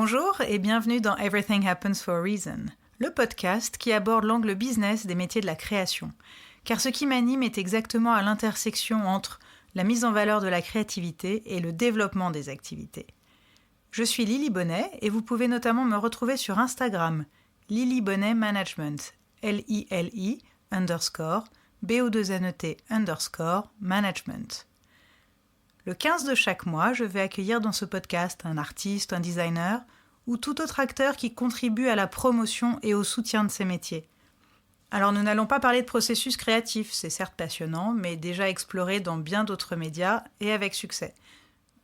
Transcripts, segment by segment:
Bonjour et bienvenue dans Everything Happens for a Reason, le podcast qui aborde l'angle business des métiers de la création. Car ce qui m'anime est exactement à l'intersection entre la mise en valeur de la créativité et le développement des activités. Je suis Lily Bonnet et vous pouvez notamment me retrouver sur Instagram, Lily Bonnet Management, LILI_BO2NET_management. Le 15 de chaque mois, je vais accueillir dans ce podcast un artiste, un designer ou tout autre acteur qui contribue à la promotion et au soutien de ces métiers. Alors nous n'allons pas parler de processus créatif, c'est certes passionnant, mais déjà exploré dans bien d'autres médias et avec succès.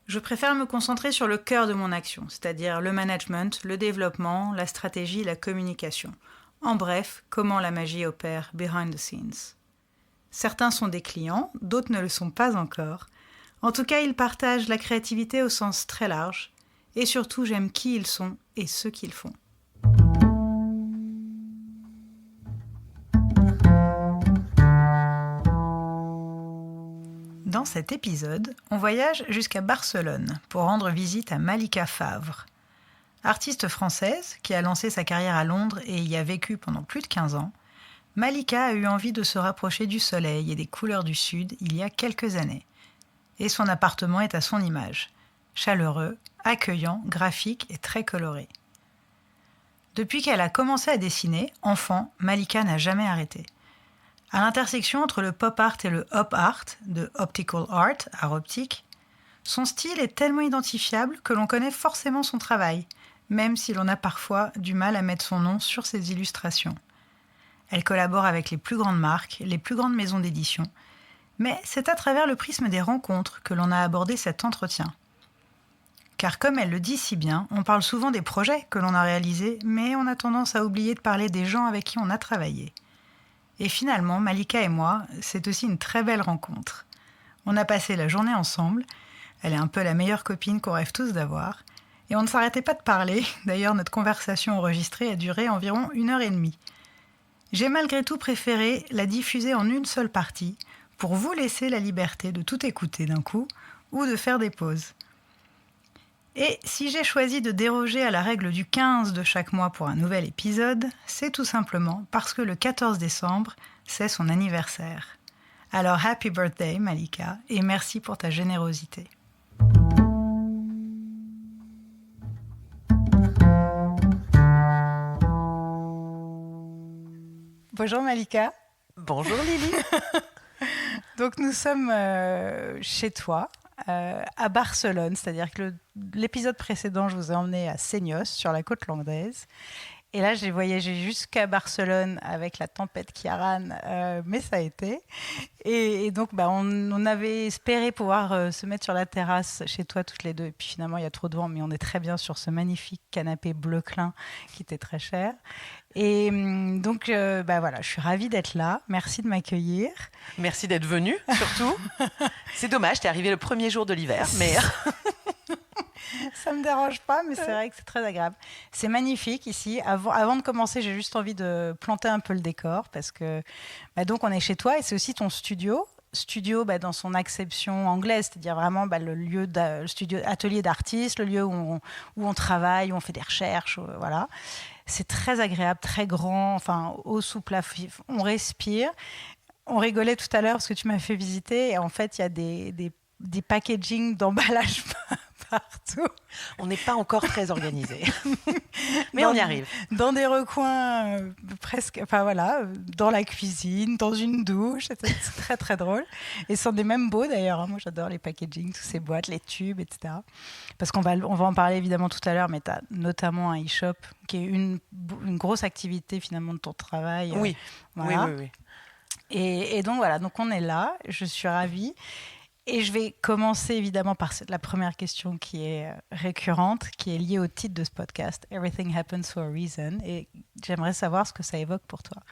Je préfère me concentrer sur le cœur de mon action, c'est-à-dire le management, le développement, la stratégie, la communication. En bref, comment la magie opère behind the scenes. Certains sont des clients, d'autres ne le sont pas encore. En tout cas, ils partagent la créativité au sens très large. Et surtout, j'aime qui ils sont et ce qu'ils font. Dans cet épisode, on voyage jusqu'à Barcelone pour rendre visite à Malika Favre. Artiste française qui a lancé sa carrière à Londres et y a vécu pendant plus de 15 ans, Malika a eu envie de se rapprocher du soleil et des couleurs du Sud il y a quelques années. Et son appartement est à son image, chaleureux, accueillant, graphique et très coloré. Depuis qu'elle a commencé à dessiner, enfant, Malika n'a jamais arrêté. À l'intersection entre le pop art et le op art, de optical art, art optique, son style est tellement identifiable que l'on connaît forcément son travail, même si l'on a parfois du mal à mettre son nom sur ses illustrations. Elle collabore avec les plus grandes marques, les plus grandes maisons d'édition, mais c'est à travers le prisme des rencontres que l'on a abordé cet entretien. Car comme elle le dit si bien, on parle souvent des projets que l'on a réalisés, mais on a tendance à oublier de parler des gens avec qui on a travaillé. Et finalement, Malika et moi, c'est aussi une très belle rencontre. On a passé la journée ensemble, elle est un peu la meilleure copine qu'on rêve tous d'avoir, et on ne s'arrêtait pas de parler, d'ailleurs notre conversation enregistrée a duré environ 1h30. J'ai malgré tout préféré la diffuser en une seule partie, pour vous laisser la liberté de tout écouter d'un coup ou de faire des pauses. Et si j'ai choisi de déroger à la règle du 15 de chaque mois pour un nouvel épisode, c'est tout simplement parce que le 14 décembre, c'est son anniversaire. Alors happy birthday Malika et merci pour ta générosité. Bonjour Malika. Bonjour Lily. Donc nous sommes chez toi, à Barcelone, c'est-à-dire que l'épisode précédent, je vous ai emmené à Senyos, sur la côte landaise. Et là, j'ai voyagé jusqu'à Barcelone avec la tempête Ciarán, mais ça a été. Et donc, on avait espéré pouvoir se mettre sur la terrasse chez toi toutes les deux. Et puis finalement, il y a trop de vent, mais on est très bien sur ce magnifique canapé bleu clin qui était très cher. Et donc, voilà, je suis ravie d'être là. Merci de m'accueillir. Merci d'être venue, surtout. C'est dommage, t'es arrivée le premier jour de l'hiver, mais... Ça ne me dérange pas, mais c'est vrai que c'est très agréable. C'est magnifique ici. Avant de commencer, j'ai juste envie de planter un peu le décor parce que donc on est chez toi et c'est aussi ton studio. Studio dans son acception anglaise, c'est-à-dire vraiment le lieu le studio, atelier d'artiste, le lieu où on travaille, où on fait des recherches, voilà. C'est très agréable, très grand, enfin haut sous plafond, on respire. On rigolait tout à l'heure parce que tu m'as fait visiter et en fait il y a des packaging d'emballage partout. On n'est pas encore très organisé, mais on y arrive. Dans des recoins presque, dans la cuisine, dans une douche, c'est très très drôle. Et ce sont des mêmes beaux d'ailleurs. Hein. Moi j'adore les packaging, toutes ces boîtes, les tubes, etc. Parce on va en parler évidemment tout à l'heure, mais tu as notamment un e-shop qui est une grosse activité finalement de ton travail. Oui, voilà. oui. Et donc voilà, donc on est là, je suis ravie. Et je vais commencer évidemment par la première question qui est récurrente, qui est liée au titre de ce podcast, Everything Happens for a Reason. Et j'aimerais savoir ce que ça évoque pour toi.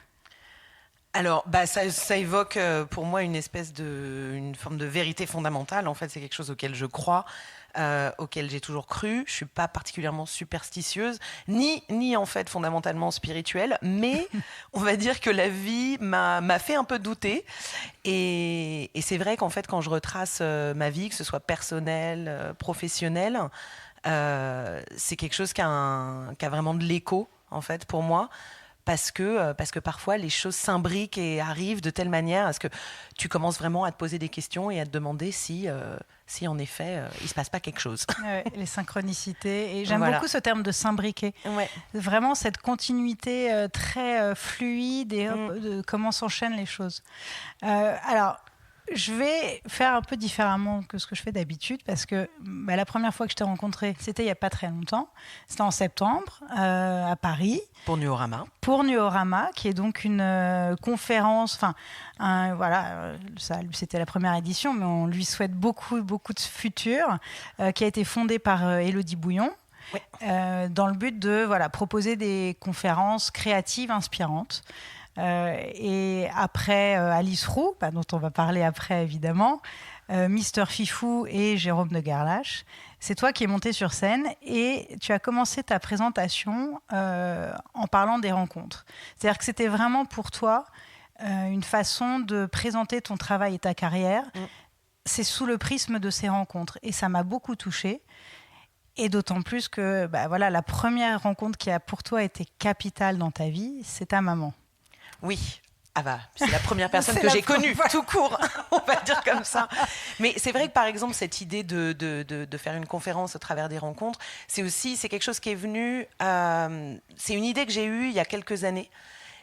Alors, ça évoque pour moi une forme de vérité fondamentale. En fait, c'est quelque chose auquel je crois, auquel j'ai toujours cru. Je suis pas particulièrement superstitieuse, ni en fait fondamentalement spirituelle, mais on va dire que la vie m'a fait un peu douter. Et c'est vrai qu'en fait, quand je retrace ma vie, que ce soit personnelle, professionnelle, c'est quelque chose qui a vraiment de l'écho en fait pour moi. Parce que parfois les choses s'imbriquent et arrivent de telle manière à ce que tu commences vraiment à te poser des questions et à te demander si en effet il se passe pas quelque chose. Ouais, les synchronicités. Et j'aime Voilà. beaucoup ce terme de s'imbriquer. Ouais. Vraiment cette continuité très fluide et hop, de comment s'enchaînent les choses. Alors, je vais faire un peu différemment que ce que je fais d'habitude parce que la première fois que je t'ai rencontré, c'était il n'y a pas très longtemps. C'était en septembre à Paris. Pour Nuorama. Pour Nuorama, qui est donc une conférence, voilà, c'était la première édition, mais on lui souhaite beaucoup, beaucoup de futur, qui a été fondée par Élodie Bouillon, dans le but de proposer des conférences créatives, inspirantes. Et après Alice Roux, dont on va parler après évidemment, Mister Fifou et Jérôme de Garlache, c'est toi qui es monté sur scène et tu as commencé ta présentation en parlant des rencontres. C'est-à-dire que c'était vraiment pour toi une façon de présenter ton travail et ta carrière. C'est sous le prisme de ces rencontres et ça m'a beaucoup touchée. Et d'autant plus que la première rencontre qui a pour toi été capitale dans ta vie, c'est ta maman. Oui. C'est la première personne que j'ai connue, tout court, on va dire comme ça. Mais c'est vrai que par exemple, cette idée de faire une conférence au travers des rencontres, c'est quelque chose qui est venu, c'est une idée que j'ai eue il y a quelques années.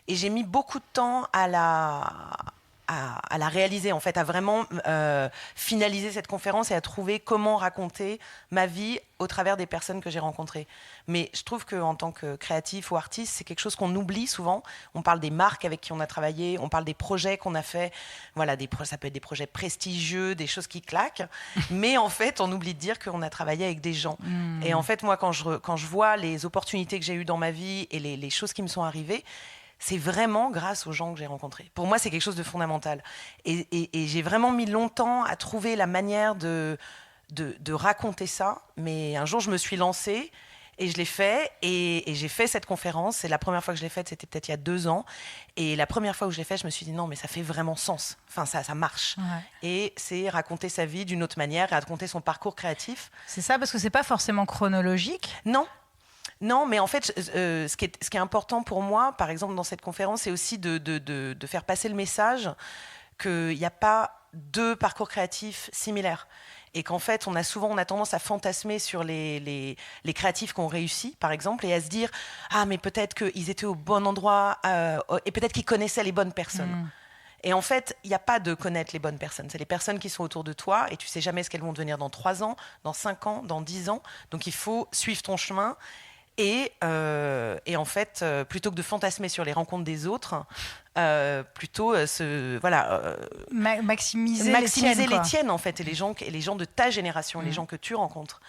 Et j'ai mis beaucoup de temps à la réaliser, en fait, à vraiment finaliser cette conférence et à trouver comment raconter ma vie au travers des personnes que j'ai rencontrées. Mais je trouve qu'en tant que créatif ou artiste, c'est quelque chose qu'on oublie souvent. On parle des marques avec qui on a travaillé, on parle des projets qu'on a faits. Voilà, ça peut être des projets prestigieux, des choses qui claquent. Mais en fait, on oublie de dire qu'on a travaillé avec des gens. Et en fait, moi, quand je vois les opportunités que j'ai eues dans ma vie et les choses qui me sont arrivées, c'est vraiment grâce aux gens que j'ai rencontrés. Pour moi, c'est quelque chose de fondamental. Et j'ai vraiment mis longtemps à trouver la manière de raconter ça. Mais un jour, je me suis lancée et je l'ai fait. Et j'ai fait cette conférence. C'est la première fois que je l'ai faite, c'était peut-être il y a 2 ans. Et la première fois que je l'ai faite, je me suis dit non, mais ça fait vraiment sens. Enfin, ça marche. Ouais. Et c'est raconter sa vie d'une autre manière, raconter son parcours créatif. C'est ça, parce que c'est pas forcément chronologique. Non, mais en fait, ce qui est important pour moi, par exemple, dans cette conférence, c'est aussi de faire passer le message qu'il n'y a pas 2 parcours créatifs similaires. Et qu'en fait, on a tendance à fantasmer sur les créatifs qui ont réussi, par exemple, et à se dire « Ah, mais peut-être qu'ils étaient au bon endroit et peut-être qu'ils connaissaient les bonnes personnes. » Et en fait, il n'y a pas de connaître les bonnes personnes. C'est les personnes qui sont autour de toi et tu ne sais jamais ce qu'elles vont devenir dans 3 ans, dans 5 ans, dans 10 ans. Donc, il faut suivre ton chemin. Et en fait, plutôt que de fantasmer sur les rencontres des autres, plutôt maximiser les tiennes en fait, et les gens de ta génération, les gens que tu rencontres.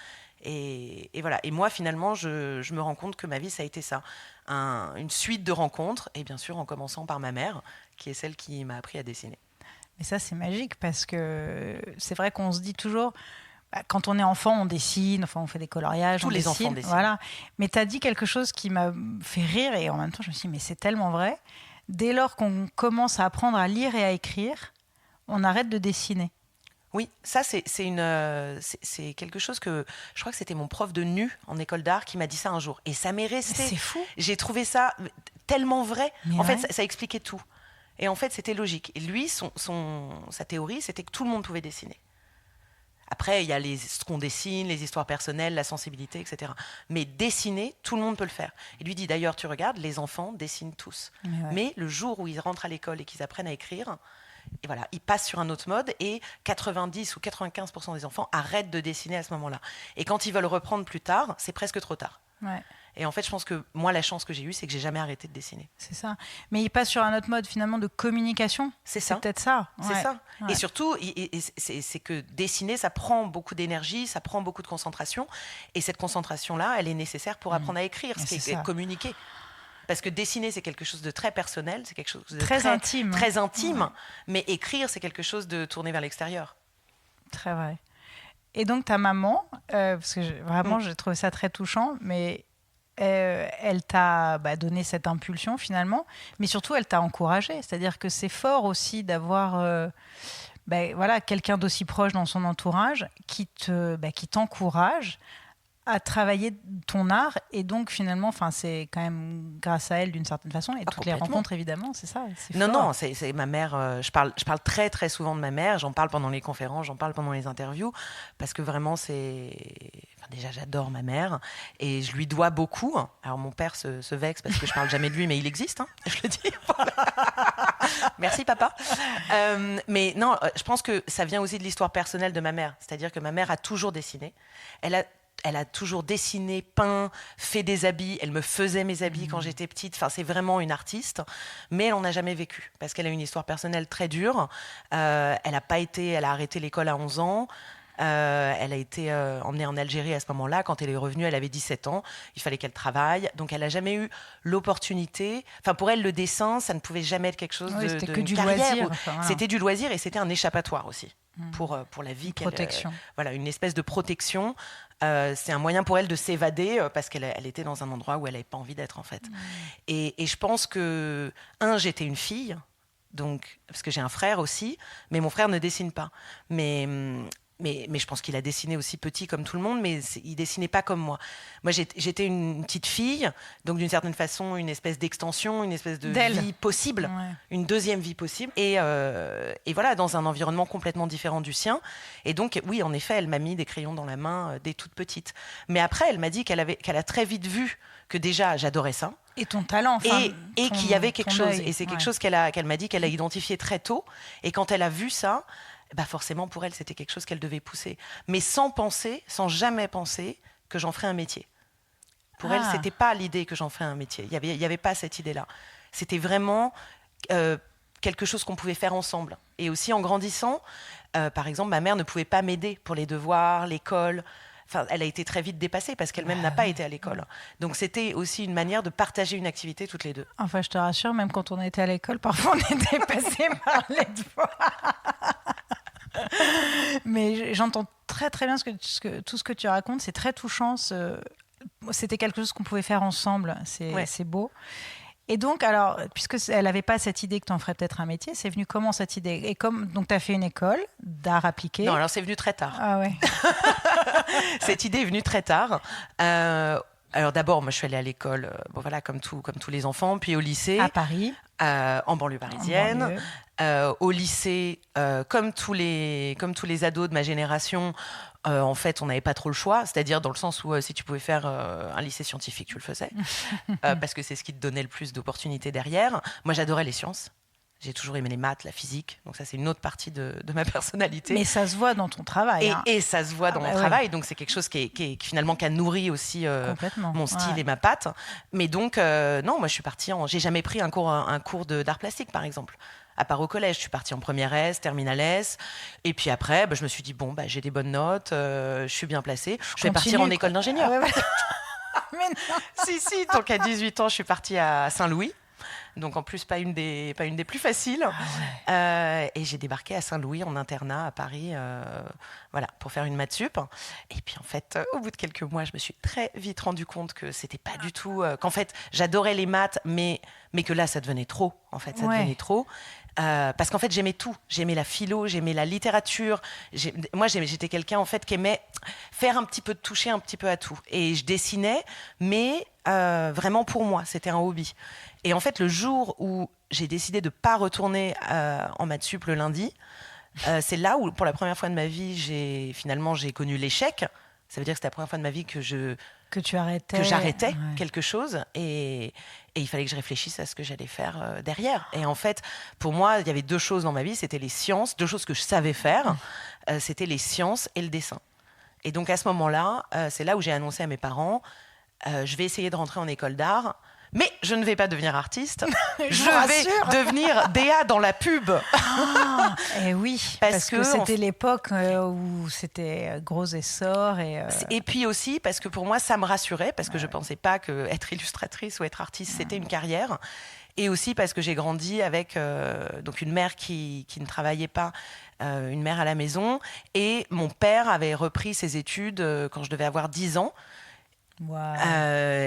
Et voilà. Et moi, finalement, je me rends compte que ma vie, ça a été ça, une suite de rencontres, et bien sûr en commençant par ma mère, qui est celle qui m'a appris à dessiner. Mais ça, c'est magique parce que c'est vrai qu'on se dit toujours. Quand on est enfant, on dessine, on fait des coloriages. Tous les enfants dessinent. Voilà. Mais tu as dit quelque chose qui m'a fait rire et en même temps, je me suis dit, mais c'est tellement vrai. Dès lors qu'on commence à apprendre à lire et à écrire, on arrête de dessiner. Oui, ça, c'est quelque chose que... Je crois que c'était mon prof de nu en école d'art qui m'a dit ça un jour. Et ça m'est resté. C'est fou. J'ai trouvé ça tellement vrai. Mais en fait, ça expliquait tout. Et en fait, c'était logique. Et lui, sa théorie, c'était que tout le monde pouvait dessiner. Après, il y a ce qu'on dessine, les histoires personnelles, la sensibilité, etc. Mais dessiner, tout le monde peut le faire. Il lui dit d'ailleurs, tu regardes, les enfants dessinent tous. Mais le jour où ils rentrent à l'école et qu'ils apprennent à écrire, et voilà, ils passent sur un autre mode et 90 ou 95% des enfants arrêtent de dessiner à ce moment-là. Et quand ils veulent reprendre plus tard, c'est presque trop tard. Ouais. Et en fait, je pense que moi, la chance que j'ai eue, c'est que j'ai jamais arrêté de dessiner. C'est ça. Mais il passe sur un autre mode, finalement, de communication. C'est ça. C'est peut-être ça. C'est ça. Ouais. Et surtout, c'est que dessiner, ça prend beaucoup d'énergie, ça prend beaucoup de concentration. Et cette concentration-là, elle est nécessaire pour apprendre à écrire, ce qui est communiquer. parce que dessiner, c'est quelque chose de très personnel, c'est quelque chose de très intime. Très intime, mais écrire, c'est quelque chose de tourné vers l'extérieur. Très vrai. Et donc ta maman, parce que vraiment j'ai trouvé ça très touchant, mais elle t'a donné cette impulsion finalement, mais surtout elle t'a encouragé. C'est-à-dire que c'est fort aussi d'avoir quelqu'un d'aussi proche dans son entourage qui t'encourage à travailler ton art, et donc finalement, c'est quand même grâce à elle d'une certaine façon, et toutes les rencontres évidemment, c'est ça. Non, c'est ma mère. Je parle très très souvent de ma mère. J'en parle pendant les conférences, j'en parle pendant les interviews, parce que vraiment déjà j'adore ma mère et je lui dois beaucoup. Alors mon père se vexe parce que je parle jamais de lui, mais il existe. Je le dis. Merci papa. Mais non, je pense que ça vient aussi de l'histoire personnelle de ma mère. C'est-à-dire que ma mère a toujours dessiné. Elle a toujours dessiné, peint, fait des habits. Elle me faisait mes habits quand j'étais petite. Enfin, c'est vraiment une artiste. Mais elle n'en a jamais vécu parce qu'elle a une histoire personnelle très dure. Elle a arrêté l'école à 11 ans. Elle a été emmenée en Algérie à ce moment-là. Quand elle est revenue, elle avait 17 ans. Il fallait qu'elle travaille. Donc, elle n'a jamais eu l'opportunité. Enfin, pour elle, le dessin, ça ne pouvait jamais être quelque chose de c'était que du carrière. Loisir. C'était du loisir et c'était un échappatoire aussi pour la vie. Protection. Voilà, une espèce de protection. C'est un moyen pour elle de s'évader parce qu'elle était dans un endroit où elle n'avait pas envie d'être en fait. Et je pense que, j'étais une fille, donc, parce que j'ai un frère aussi, mais mon frère ne dessine pas. Mais je pense qu'il a dessiné aussi petit comme tout le monde, mais il dessinait pas comme moi. Moi, j'étais une petite fille, donc d'une certaine façon, une espèce d'extension, une espèce de vie possible, une deuxième vie possible. Et voilà, dans un environnement complètement différent du sien. Et donc, oui, en effet, elle m'a mis des crayons dans la main dès toute petite. Mais après, elle m'a dit qu'elle a très vite vu que déjà, j'adorais ça. Et ton talent, et qu'il y avait quelque chose. Oeil. Et c'est quelque chose qu'elle m'a dit qu'elle a identifié très tôt. Et quand elle a vu ça, forcément, pour elle, c'était quelque chose qu'elle devait pousser. Mais sans jamais penser que j'en ferais un métier. Pour elle, c'était pas l'idée que j'en ferais un métier. Il y avait pas cette idée-là. C'était vraiment quelque chose qu'on pouvait faire ensemble. Et aussi, en grandissant, par exemple, ma mère ne pouvait pas m'aider pour les devoirs, l'école. Enfin, elle a été très vite dépassée parce qu'elle-même n'a pas été à l'école. Donc, c'était aussi une manière de partager une activité toutes les deux. Enfin, je te rassure, même quand on était à l'école, parfois on était dépassés par les devoirs. Mais j'entends très très bien tout ce que tu racontes, c'est très touchant. C'était quelque chose qu'on pouvait faire ensemble, c'est beau. Et donc, alors, puisqu'elle n'avait pas cette idée que tu en ferais peut-être un métier, c'est venu comment cette idée? Et donc, tu as fait une école d'art appliqué. Non, alors c'est venu très tard. Ah ouais. Cette idée est venue très tard. Alors d'abord, moi je suis allée à l'école, comme tous les enfants, puis au lycée. À Paris. En banlieue parisienne. Au lycée, comme tous les ados de ma génération, en fait, on n'avait pas trop le choix. C'est-à-dire dans le sens où si tu pouvais faire un lycée scientifique, tu le faisais. Parce que c'est ce qui te donnait le plus d'opportunités derrière. Moi, j'adorais les sciences. J'ai toujours aimé les maths, la physique. Donc ça, c'est une autre partie de ma personnalité. Mais ça se voit dans ton travail. Et ça se voit dans mon travail. Donc c'est quelque chose qui finalement qui a nourri aussi mon style et ma patte. Mais donc, non, moi, je suis partie j'ai jamais pris un cours d'art plastique, par exemple. À part au collège, je suis partie en première S, terminale S. Et puis après, je me suis dit, j'ai des bonnes notes, je suis bien placée. Je vais partir en école d'ingénieur. Mais non. Si. Donc à 18 ans, je suis partie à Saint-Louis. Donc en plus, pas une des plus faciles. Et j'ai débarqué à Saint-Louis en internat à Paris, pour faire une maths sup. Et puis en fait, au bout de quelques mois, je me suis très vite rendu compte que c'était pas du tout... qu'en fait, j'adorais les maths, mais que là, ça devenait trop. En fait, ça devenait trop. Parce qu'en fait, j'aimais tout. J'aimais la philo, j'aimais la littérature. J'étais quelqu'un en fait qui aimait faire un petit peu, toucher un petit peu à tout. Et je dessinais, mais vraiment pour moi, c'était un hobby. Et en fait, le jour où j'ai décidé de ne pas retourner en maths sup le lundi, c'est là où, pour la première fois de ma vie, j'ai connu l'échec. Ça veut dire que c'était la première fois de ma vie que j'arrêtais quelque chose. Et il fallait que je réfléchisse à ce que j'allais faire derrière. Et en fait, pour moi, il y avait deux choses dans ma vie. C'était les sciences, deux choses que je savais faire. C'était les sciences et le dessin. Et donc, à ce moment-là, c'est là où j'ai annoncé à mes parents, je vais essayer de rentrer en école d'art. Mais je ne vais pas devenir artiste. je vais devenir Déa dans la pub. Et oui, parce que c'était l'époque où c'était gros essor. Et puis aussi parce que pour moi, ça me rassurait, parce que je ne pensais pas qu'être illustratrice ou être artiste, c'était une carrière. Et aussi parce que j'ai grandi avec donc une mère qui ne travaillait pas, une mère à la maison. Et mon père avait repris ses études quand je devais avoir 10 ans. Wow.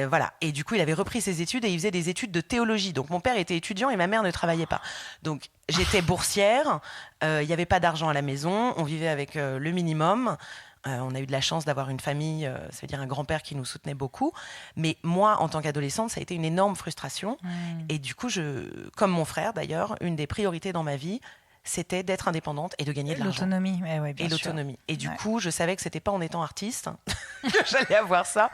Voilà. Et du coup, il avait repris ses études et il faisait des études de théologie. Donc, mon père était étudiant et ma mère ne travaillait pas. Donc, j'étais boursière. Il n'y avait pas d'argent à la maison. On vivait avec le minimum. On a eu de la chance d'avoir une famille, ça veut dire un grand-père qui nous soutenait beaucoup. Mais moi, en tant qu'adolescente, ça a été une énorme frustration. Et du coup, comme mon frère d'ailleurs, une des priorités dans ma vie, c'était d'être indépendante et de gagner de l'argent. L'autonomie, ouais, bien sûr. L'autonomie. Et du coup, je savais que c'était pas en étant artiste que j'allais avoir ça.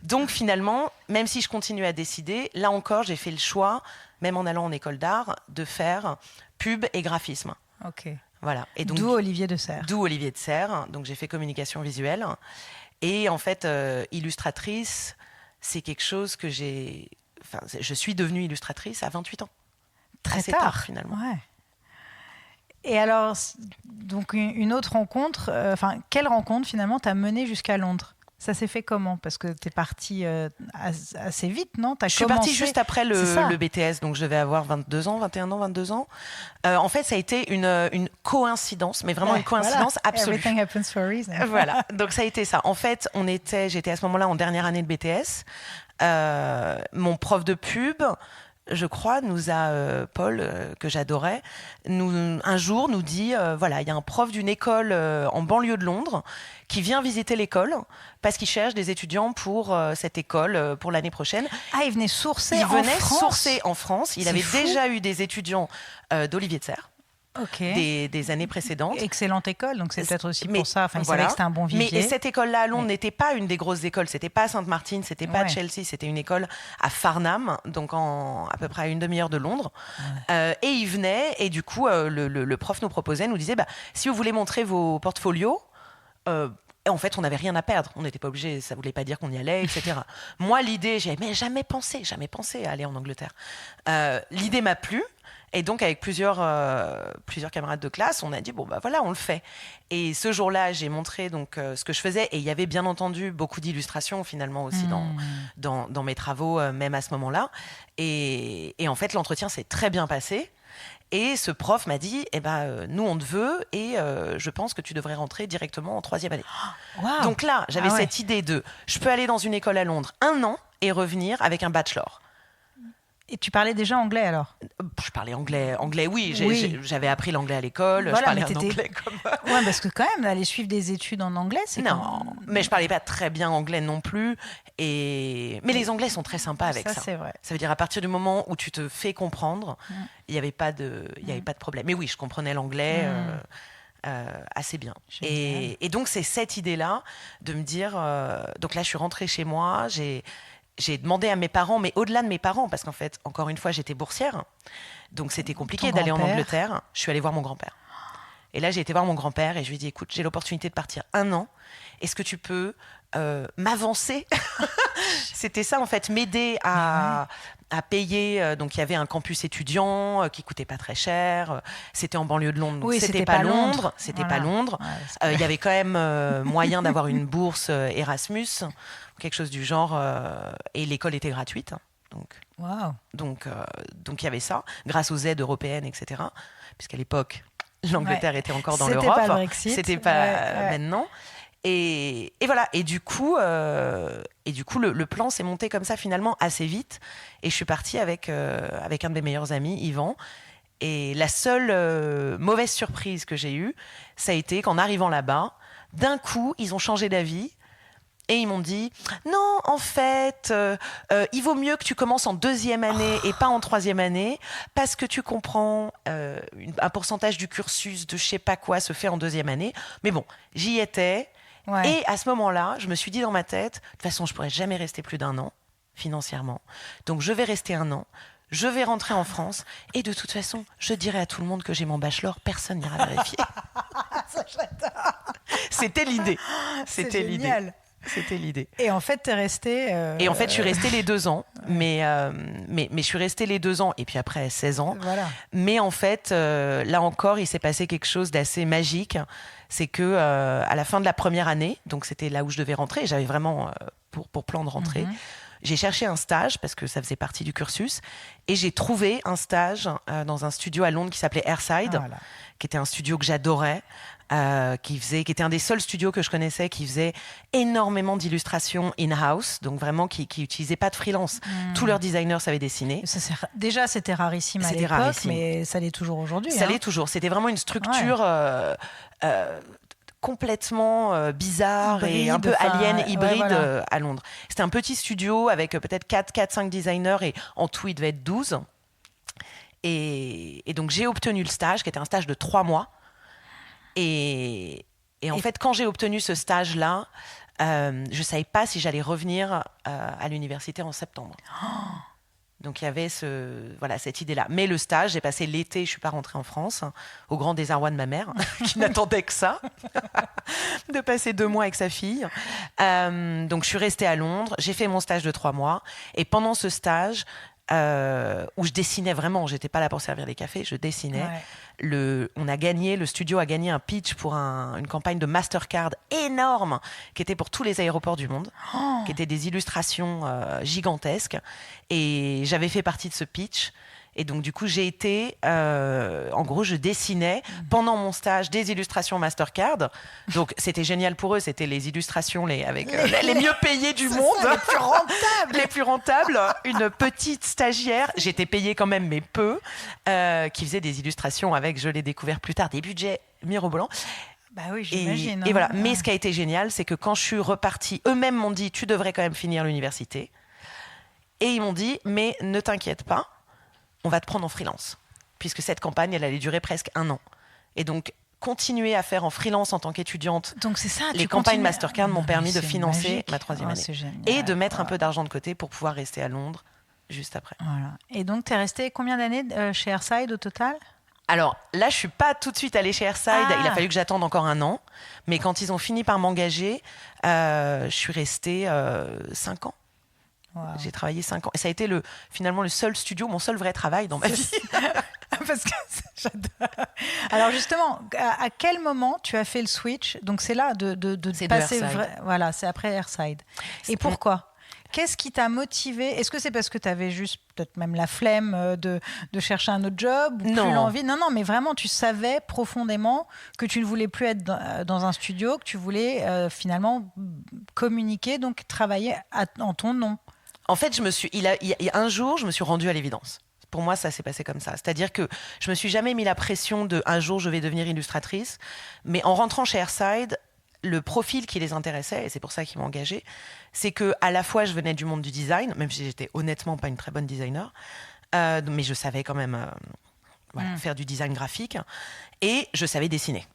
Donc finalement, même si je continue à décider, là encore, j'ai fait le choix, même en allant en école d'art, de faire pub et graphisme. Ok. Voilà. Et donc, d'où Olivier de Serres. D'où Olivier de Serres. Donc j'ai fait communication visuelle. Et en fait, illustratrice, c'est quelque chose que j'ai... Enfin, je suis devenue illustratrice à 28 ans. Très assez tard, finalement. Ouais. Et alors, donc une autre rencontre, quelle rencontre finalement t'a mené jusqu'à Londres ? Ça s'est fait comment ? Parce que tu es partie assez vite, non ? Je suis partie juste après le BTS, donc je devais avoir 22 ans, 21 ans, 22 ans. En fait, ça a été une coïncidence, mais vraiment une coïncidence absolue. Everything happens for a reason. Voilà, donc ça a été ça. En fait, j'étais à ce moment-là en dernière année de BTS. Mon prof de pub, je crois, Paul, que j'adorais, un jour nous dit, voilà, il y a un prof d'une école en banlieue de Londres qui vient visiter l'école parce qu'il cherche des étudiants pour cette école pour l'année prochaine. Ah, il venait sourcer en France. Il avait déjà eu des étudiants d'Olivier de Serres. Okay. Des années précédentes. Excellente école, donc c'est peut-être aussi pour ça. Enfin, il savait que c'était un bon vivier. Mais cette école-là à Londres n'était pas une des grosses écoles. C'était pas à Sainte-Martine, c'était pas à Chelsea, c'était une école à Farnham, donc à peu près à une demi-heure de Londres. Ouais. Et il venait, et du coup, le prof nous disait, si vous voulez montrer vos portfolios, en fait, on n'avait rien à perdre. On n'était pas obligé, ça ne voulait pas dire qu'on y allait, etc. Moi, l'idée, j'avais jamais pensé à aller en Angleterre. L'idée m'a plu. Et donc, avec plusieurs camarades de classe, on a dit, voilà, on le fait. Et ce jour-là, j'ai montré donc, ce que je faisais. Et il y avait bien entendu beaucoup d'illustrations, finalement, aussi dans mes travaux, même à ce moment-là. Et en fait, l'entretien s'est très bien passé. Et ce prof m'a dit, nous, on te veut et je pense que tu devrais rentrer directement en 3e année. Wow. Donc là, j'avais cette idée je peux aller dans une école à Londres 1 an et revenir avec un bachelor. Et tu parlais déjà anglais alors ? Je parlais anglais, oui. J'avais appris l'anglais à l'école. Voilà, je parlais en anglais comme... Ouais, parce que quand même, aller suivre des études en anglais, c'est mais je parlais pas très bien anglais non plus. Mais les Anglais sont très sympas avec ça. C'est vrai. Ça veut dire à partir du moment où tu te fais comprendre, il n'y avait pas de problème. Mais oui, je comprenais l'anglais assez bien. Et donc, c'est cette idée-là de me dire... donc là, je suis rentrée chez moi, j'ai demandé à mes parents, mais au-delà de mes parents, parce qu'en fait, encore une fois, j'étais boursière. Donc, c'était compliqué d'aller en Angleterre. Je suis allée voir mon grand-père. Et là, j'ai été voir mon grand-père et je lui ai dit, écoute, j'ai l'opportunité de partir 1 an. Est-ce que tu peux m'avancer ? C'était ça, en fait, m'aider à payer. Donc, il y avait un campus étudiant qui coûtait pas très cher. C'était en banlieue de Londres. Donc c'était pas Londres. C'était pas Londres. Il y avait quand même moyen d'avoir une bourse Erasmus, quelque chose du genre. Et l'école était gratuite. Donc, il y avait ça, grâce aux aides européennes, etc. Puisqu'à l'époque, l'Angleterre était encore dans l'Europe. C'était pas le Brexit. C'était pas maintenant. Et voilà. Et du coup, le plan s'est monté comme ça finalement assez vite. Et je suis partie avec un de mes meilleurs amis, Yvan. Et la seule mauvaise surprise que j'ai eue, ça a été qu'en arrivant là-bas, d'un coup, ils ont changé d'avis. Et ils m'ont dit, non, en fait, il vaut mieux que tu commences en 2e année et pas en 3e année, parce que tu comprends, un pourcentage du cursus de je sais pas quoi se fait en 2e année. Mais bon, j'y étais. Ouais. Et à ce moment-là, je me suis dit dans ma tête, de toute façon, je pourrais jamais rester plus d'1 an, financièrement. Donc, je vais rester 1 an. Je vais rentrer en France. Et de toute façon, je dirai à tout le monde que j'ai mon bachelor. Personne n'ira vérifier. Ça, j'adore. C'était l'idée. C'était l'idée. C'était l'idée. Et en fait, t'es restée... Et en fait, je suis restée les 2 ans. Mais je suis restée les 2 ans, et puis après 16 ans. Voilà. Mais en fait, là encore, il s'est passé quelque chose d'assez magique. C'est que à la fin de la première année, donc c'était là où je devais rentrer, j'avais vraiment pour plan de rentrer, j'ai cherché un stage parce que ça faisait partie du cursus, et j'ai trouvé un stage dans un studio à Londres qui s'appelait Airside, qui était un studio que j'adorais. Qui était un des seuls studios que je connaissais qui faisait énormément d'illustrations in-house, donc vraiment qui n'utilisait pas de freelance. Tous leurs designers savaient dessiner. Déjà, c'était rarissime à l'époque, rarissime. Mais ça l'est toujours aujourd'hui. Ça l'est toujours. C'était vraiment une structure complètement bizarre et un peu alien, hybride à Londres. C'était un petit studio avec peut-être 4-5 designers, et en tout, il devait être 12. Et donc, j'ai obtenu le stage, qui était un stage de 3 mois. Et en fait, quand j'ai obtenu ce stage-là, je ne savais pas si j'allais revenir à l'université en septembre. Donc, il y avait cette idée-là. Mais le stage, j'ai passé l'été, je ne suis pas rentrée en France, au grand désarroi de ma mère, qui n'attendait que ça, de passer 2 mois avec sa fille. Donc, je suis restée à Londres, j'ai fait mon stage de 3 mois. Et pendant ce stage, où je dessinais vraiment, je n'étais pas là pour servir des cafés, je dessinais. Le studio a gagné un pitch pour une campagne de Mastercard énorme qui était pour tous les aéroports du monde, qui étaient des illustrations gigantesques, et j'avais fait partie de ce pitch. Et donc, du coup, j'ai été... en gros, je dessinais pendant mon stage des illustrations Mastercard. Donc, c'était génial pour eux. C'était les illustrations avec les mieux payées du monde. Les plus rentables. Les plus rentables. Une petite stagiaire, j'étais payée quand même, mais peu, qui faisait des illustrations avec, je l'ai découvert plus tard, des budgets mirobolants. Bah oui, j'imagine. Et voilà. Mais ce qui a été génial, c'est que quand je suis repartie, eux-mêmes m'ont dit, tu devrais quand même finir l'université. Et ils m'ont dit, mais ne t'inquiète pas, on va te prendre en freelance, puisque cette campagne, elle allait durer presque 1 an. Et donc, continuer à faire en freelance en tant qu'étudiante, donc c'est ça, les campagnes Mastercard m'ont permis de financer ma 3e année. Et de mettre un peu d'argent de côté pour pouvoir rester à Londres juste après. Voilà. Et donc, tu es restée combien d'années chez Airside au total ? Alors là, je ne suis pas tout de suite allée chez Airside. Il a fallu que j'attende encore 1 an. Mais quand ils ont fini par m'engager, je suis restée 5 ans. Wow. J'ai travaillé 5 ans. Et ça a été finalement le seul studio, mon seul vrai travail dans ma vie. Parce que j'adore. Alors justement, à quel moment tu as fait le switch ? Donc c'est là de passer... Voilà, c'est après Airside. Et pourquoi ? Qu'est-ce qui t'a motivé ? Est-ce que c'est parce que tu avais juste peut-être même la flemme de chercher un autre job ou plus l'envie ? Non, mais vraiment, tu savais profondément que tu ne voulais plus être dans un studio, que tu voulais finalement communiquer, donc travailler en ton nom. En fait, un jour, je me suis rendue à l'évidence. Pour moi, ça s'est passé comme ça. C'est-à-dire que je me suis jamais mis la pression de un jour je vais devenir illustratrice. Mais en rentrant chez Airside, le profil qui les intéressait, et c'est pour ça qu'ils m'ont engagée, c'est que à la fois je venais du monde du design, même si j'étais honnêtement pas une très bonne designer, mais je savais quand même faire du design graphique, et je savais dessiner.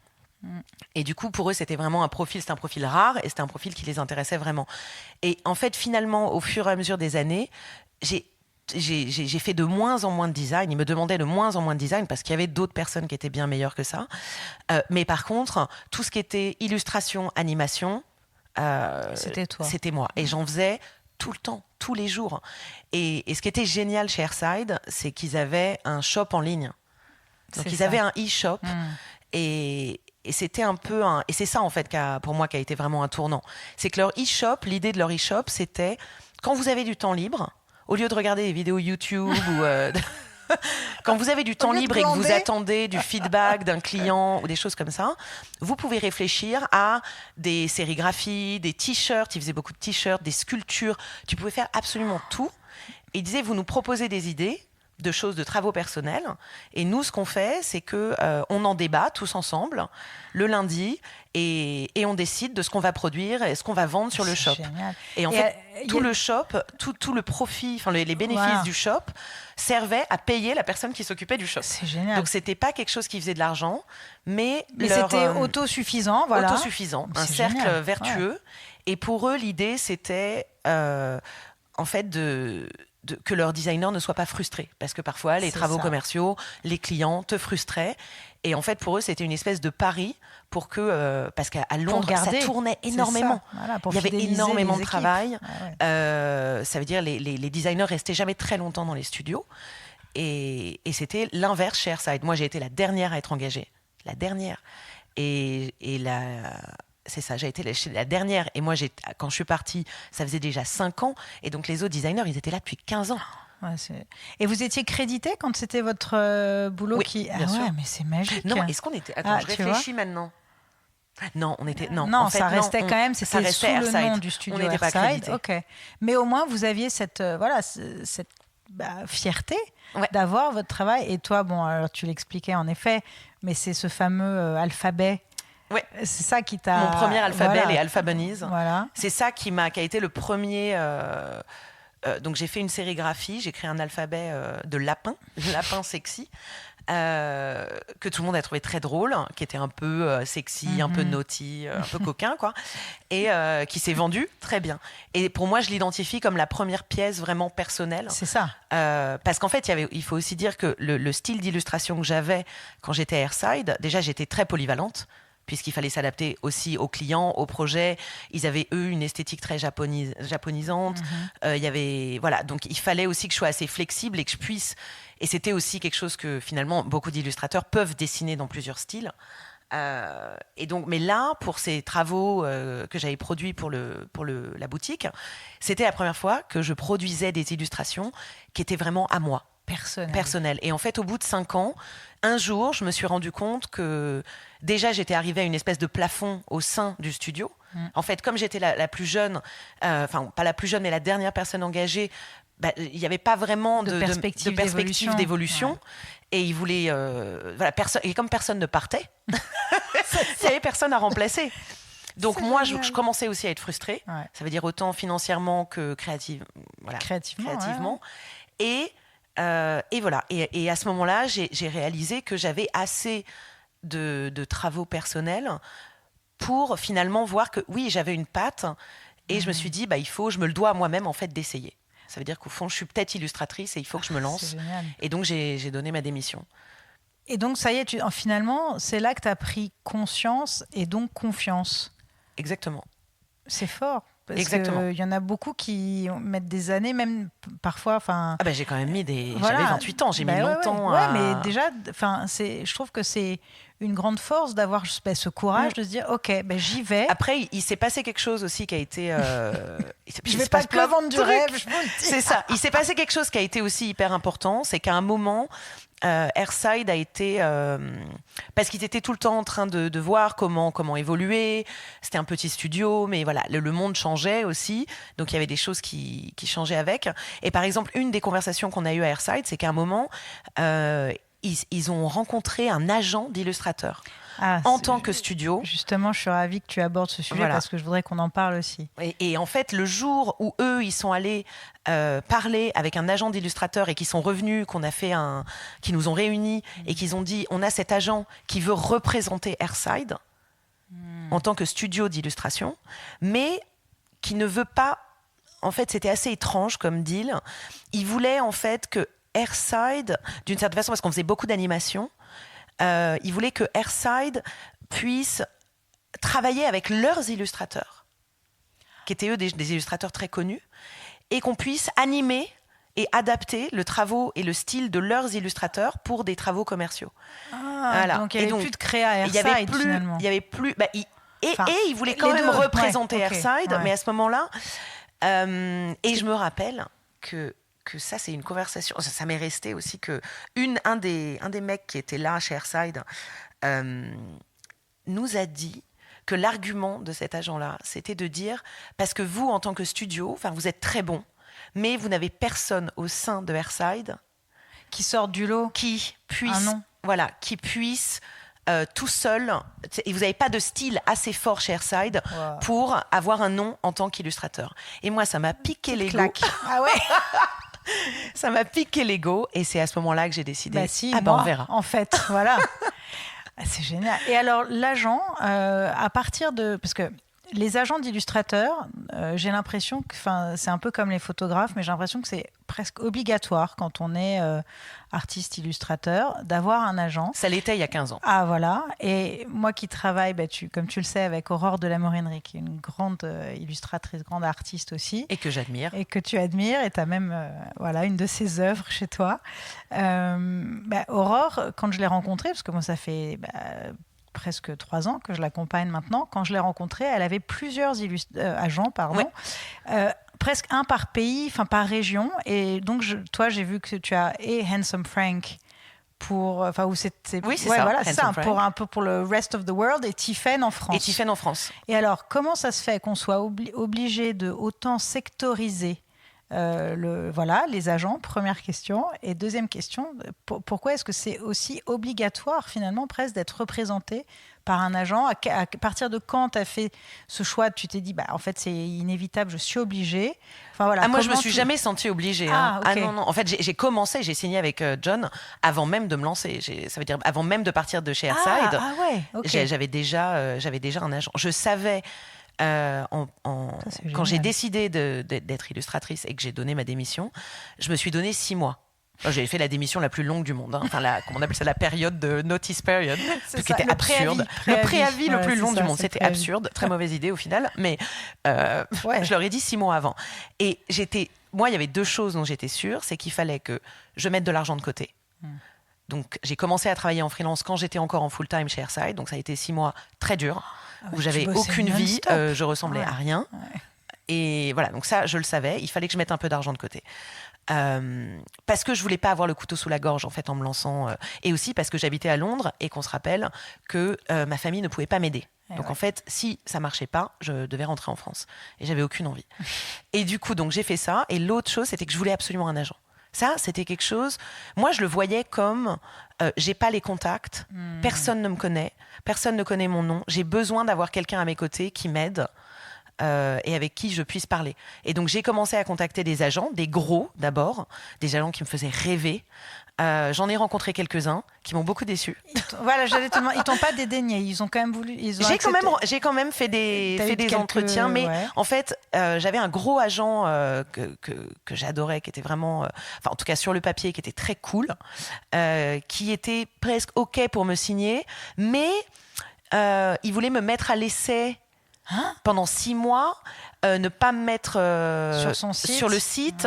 Et du coup, pour eux, c'était vraiment un profil rare, et c'était un profil qui les intéressait vraiment. Et en fait, finalement, au fur et à mesure des années, j'ai fait de moins en moins de design. Ils me demandaient de moins en moins de design parce qu'il y avait d'autres personnes qui étaient bien meilleures que ça. Mais par contre, tout ce qui était illustration, animation, c'était moi. Et j'en faisais tout le temps, tous les jours. Et ce qui était génial chez Airside, c'est qu'ils avaient un shop en ligne. Donc, ils avaient un e-shop. Et c'était un peu et c'est ça en fait pour moi qui a été vraiment un tournant. C'est que l'idée de leur e-shop, c'était quand vous avez du temps libre, au lieu de regarder des vidéos YouTube ou quand vous avez du temps libre et que vous attendez du feedback d'un client ou des choses comme ça, vous pouvez réfléchir à des sérigraphies, des t-shirts. Ils faisaient beaucoup de t-shirts, des sculptures. Tu pouvais faire absolument tout. Et ils disaient, vous nous proposez des idées de choses, de travaux personnels. Et nous, ce qu'on fait, c'est que on en débat tous ensemble le lundi et on décide de ce qu'on va produire et ce qu'on va vendre sur le shop. Génial. Et en fait, le shop, tout le profit, enfin les bénéfices du shop servaient à payer la personne qui s'occupait du shop. C'est génial. Donc c'était pas quelque chose qui faisait de l'argent, mais c'était autosuffisant, voilà. Autosuffisant, un cercle vertueux. Ouais. Et pour eux, l'idée, c'était en fait que leur designer ne soit pas frustré. Parce que parfois, les travaux commerciaux, les clients te frustraient. Et en fait, pour eux, c'était une espèce de pari pour que, parce qu'à Londres, ça tournait énormément. Voilà, il y avait énormément de travail. Ouais. Ça veut dire les designers restaient jamais très longtemps dans les studios. Et c'était l'inverse chez Airside. Moi, j'ai été la dernière à être engagée. La dernière. Et c'est ça, j'ai été la dernière. Et moi, quand je suis partie, ça faisait déjà 5 ans. Et donc, les autres designers, ils étaient là depuis 15 ans. Ouais, et vous étiez crédité quand c'était votre boulot oui, qui... bien sûr. Mais c'est magique. Non, est-ce qu'on était... Attends, je réfléchis maintenant. Non, on était... Non, en fait, ça restait quand même, c'était sous le nom du studio Airside. Pas crédité. Ok. Mais au moins, vous aviez cette fierté d'avoir votre travail. Et toi, bon, alors tu l'expliquais en effet, mais c'est ce fameux alphabet. Ouais. C'est ça qui t'a... Mon premier alphabet, les Alpha Bunnies. Voilà. C'est ça qui a été le premier... donc j'ai fait une sérigraphie, j'ai créé un alphabet de lapin sexy, que tout le monde a trouvé très drôle, qui était un peu sexy, un peu naughty, un peu coquin, quoi, et qui s'est vendu très bien. Et pour moi, je l'identifie comme la première pièce vraiment personnelle. C'est ça. Parce qu'en fait, il faut aussi dire que le style d'illustration que j'avais quand j'étais à Airside, déjà, j'étais très polyvalente, puisqu'il fallait s'adapter aussi aux clients, aux projets. Ils avaient, eux, une esthétique très japonisante. Il y avait, voilà, donc il fallait aussi que je sois assez flexible et que je puisse... Et c'était aussi quelque chose que, finalement, beaucoup d'illustrateurs peuvent dessiner dans plusieurs styles. Et donc, mais là, pour ces travaux que j'avais produits pour la boutique, c'était la première fois que je produisais des illustrations qui étaient vraiment à moi. Personnel. Et en fait, au bout de 5 ans, un jour, je me suis rendu compte que déjà, j'étais arrivée à une espèce de plafond au sein du studio. En fait, comme j'étais la plus jeune, enfin, pas la plus jeune, mais la dernière personne engagée, il n'y avait pas vraiment de perspective d'évolution. Ouais. Et ils voulaient... et comme personne ne partait, il n'y avait personne à remplacer. Donc moi, je commençais aussi à être frustrée. Ouais. Ça veut dire autant financièrement que créativement. Ouais. Et voilà. Et à ce moment-là, j'ai réalisé que j'avais assez de travaux personnels pour finalement voir que oui, j'avais une patte. Et je me suis dit, je me le dois à moi-même en fait d'essayer. Ça veut dire qu'au fond, je suis peut-être illustratrice et il faut que je me lance. Et donc, j'ai donné ma démission. Et donc, ça y est, finalement, c'est là que tu as pris conscience et donc confiance. Exactement. C'est fort. Parce qu'il y en a beaucoup qui mettent des années, même parfois... j'ai quand même mis J'avais 28 ans, j'ai mis longtemps à... mais déjà, je trouve que c'est une grande force d'avoir ce courage de se dire, OK, j'y vais. Après, il s'est passé quelque chose aussi qui a été... je vais pas que vendre du rêve, je vous le dis. C'est ça. Il s'est passé quelque chose qui a été aussi hyper important, c'est qu'à un moment... Airside a été parce qu'ils étaient tout le temps en train de voir comment évoluer. C'était un petit studio, mais voilà, le monde changeait aussi, donc il y avait des choses qui changeaient avec. Et par exemple, une des conversations qu'on a eues à Airside, c'est qu'à un moment ils ont rencontré un agent d'illustrateur en tant que studio. Justement, je suis ravie que tu abordes ce sujet parce que je voudrais qu'on en parle aussi. Et en fait, le jour où eux, ils sont allés parler avec un agent d'illustrateur et qui sont revenus, qui nous ont réunis et qu'ils ont dit, on a cet agent qui veut représenter Airside en tant que studio d'illustration, mais qui ne veut pas... En fait, c'était assez étrange comme deal. Ils voulaient en fait que Airside, d'une certaine façon, parce qu'on faisait beaucoup d'animation, ils voulaient que Airside puisse travailler avec leurs illustrateurs, qui étaient eux des illustrateurs très connus, et qu'on puisse animer et adapter le travaux et le style de leurs illustrateurs pour des travaux commerciaux. Voilà. Donc il n'y avait plus de créa à Airside finalement. Il y avait plus... et ils voulaient quand même représenter Airside, mais à ce moment-là... et je me rappelle que ça, c'est une conversation... Ça m'est resté aussi que un des mecs qui était là chez Airside nous a dit que l'argument de cet agent-là, c'était de dire, parce que vous, en tant que studio, vous êtes très bon, mais vous n'avez personne au sein de Airside qui sort du lot, qui puisse tout seul, et vous n'avez pas de style assez fort chez Airside pour avoir un nom en tant qu'illustrateur. Et moi, ça m'a piqué l'ego. Ah ouais. Ça m'a piqué l'ego, et c'est à ce moment-là que j'ai décidé. On verra. En fait, voilà. C'est génial. Et alors, l'agent, à partir de... Parce que Les agents d'illustrateurs, j'ai l'impression que, c'est un peu comme les photographes, mais j'ai l'impression que c'est presque obligatoire quand on est artiste illustrateur d'avoir un agent. Ça l'était il y a 15 ans. Ah voilà, et moi qui travaille, comme tu le sais, avec Aurore de la Morinerie, qui est une grande illustratrice, grande artiste aussi. Et que j'admire. Et que tu admires, et tu as même une de ses œuvres chez toi. Aurore, quand je l'ai rencontrée, parce que moi ça fait... presque 3 ans que je l'accompagne maintenant. Quand je l'ai rencontrée, elle avait plusieurs agents, presque un par pays, par région. Et donc, toi, j'ai vu que tu as Handsome Frank pour, oui, c'est ça. Voilà, c'est ça, pour un peu pour le rest of the world, et Tiffen en France. Et alors, comment ça se fait qu'on soit obligé de autant sectoriser les agents, première question. Et deuxième question, pourquoi est-ce que c'est aussi obligatoire finalement presque d'être représenté par un agent? À partir de quand tu as fait ce choix? Tu t'es dit, en fait c'est inévitable, je suis obligée. Moi je me suis jamais sentie obligée. Okay. Non. En fait j'ai signé avec John avant même de me lancer. Ça veut dire avant même de partir de chez Airside. Okay. J'avais déjà un agent. Je savais... quand j'ai décidé d'être illustratrice et que j'ai donné ma démission, je me suis donné 6 mois. J'ai fait la démission la plus longue du monde. Comment on appelle ça, la période de notice period, qui était absurde. Le préavis le plus long du monde. C'était absurde. Très mauvaise idée au final. Mais je leur ai dit 6 mois avant. Et moi, il y avait 2 choses dont j'étais sûre. C'est qu'il fallait que je mette de l'argent de côté. Donc, j'ai commencé à travailler en freelance quand j'étais encore en full-time chez Airside. Donc, ça a été 6 mois très durs. Où j'avais aucune vie, je ressemblais à rien. Et voilà, donc ça, je le savais, il fallait que je mette un peu d'argent de côté. Parce que je voulais pas avoir le couteau sous la gorge en fait en me lançant, et aussi parce que j'habitais à Londres et qu'on se rappelle que ma famille ne pouvait pas m'aider. Donc en fait, si ça marchait pas, je devais rentrer en France et j'avais aucune envie. Et du coup, donc j'ai fait ça. Et l'autre chose, c'était que je voulais absolument un agent. Ça, c'était quelque chose... Moi, je le voyais comme... j'ai pas les contacts, personne ne me connaît, personne ne connaît mon nom. J'ai besoin d'avoir quelqu'un à mes côtés qui m'aide et avec qui je puisse parler. Et donc, j'ai commencé à contacter des agents, des gros d'abord, des agents qui me faisaient rêver. J'en ai rencontré quelques-uns qui m'ont beaucoup déçue. J'allais te demander, ils t'ont pas dédaigné, ils ont quand même voulu. J'ai quand même fait des entretiens, mais en fait, j'avais un gros agent que j'adorais, qui était vraiment, en tout cas sur le papier, qui était très cool, qui était presque OK pour me signer, mais il voulait me mettre à l'essai. Pendant 6 mois, ne pas me mettre sur le site,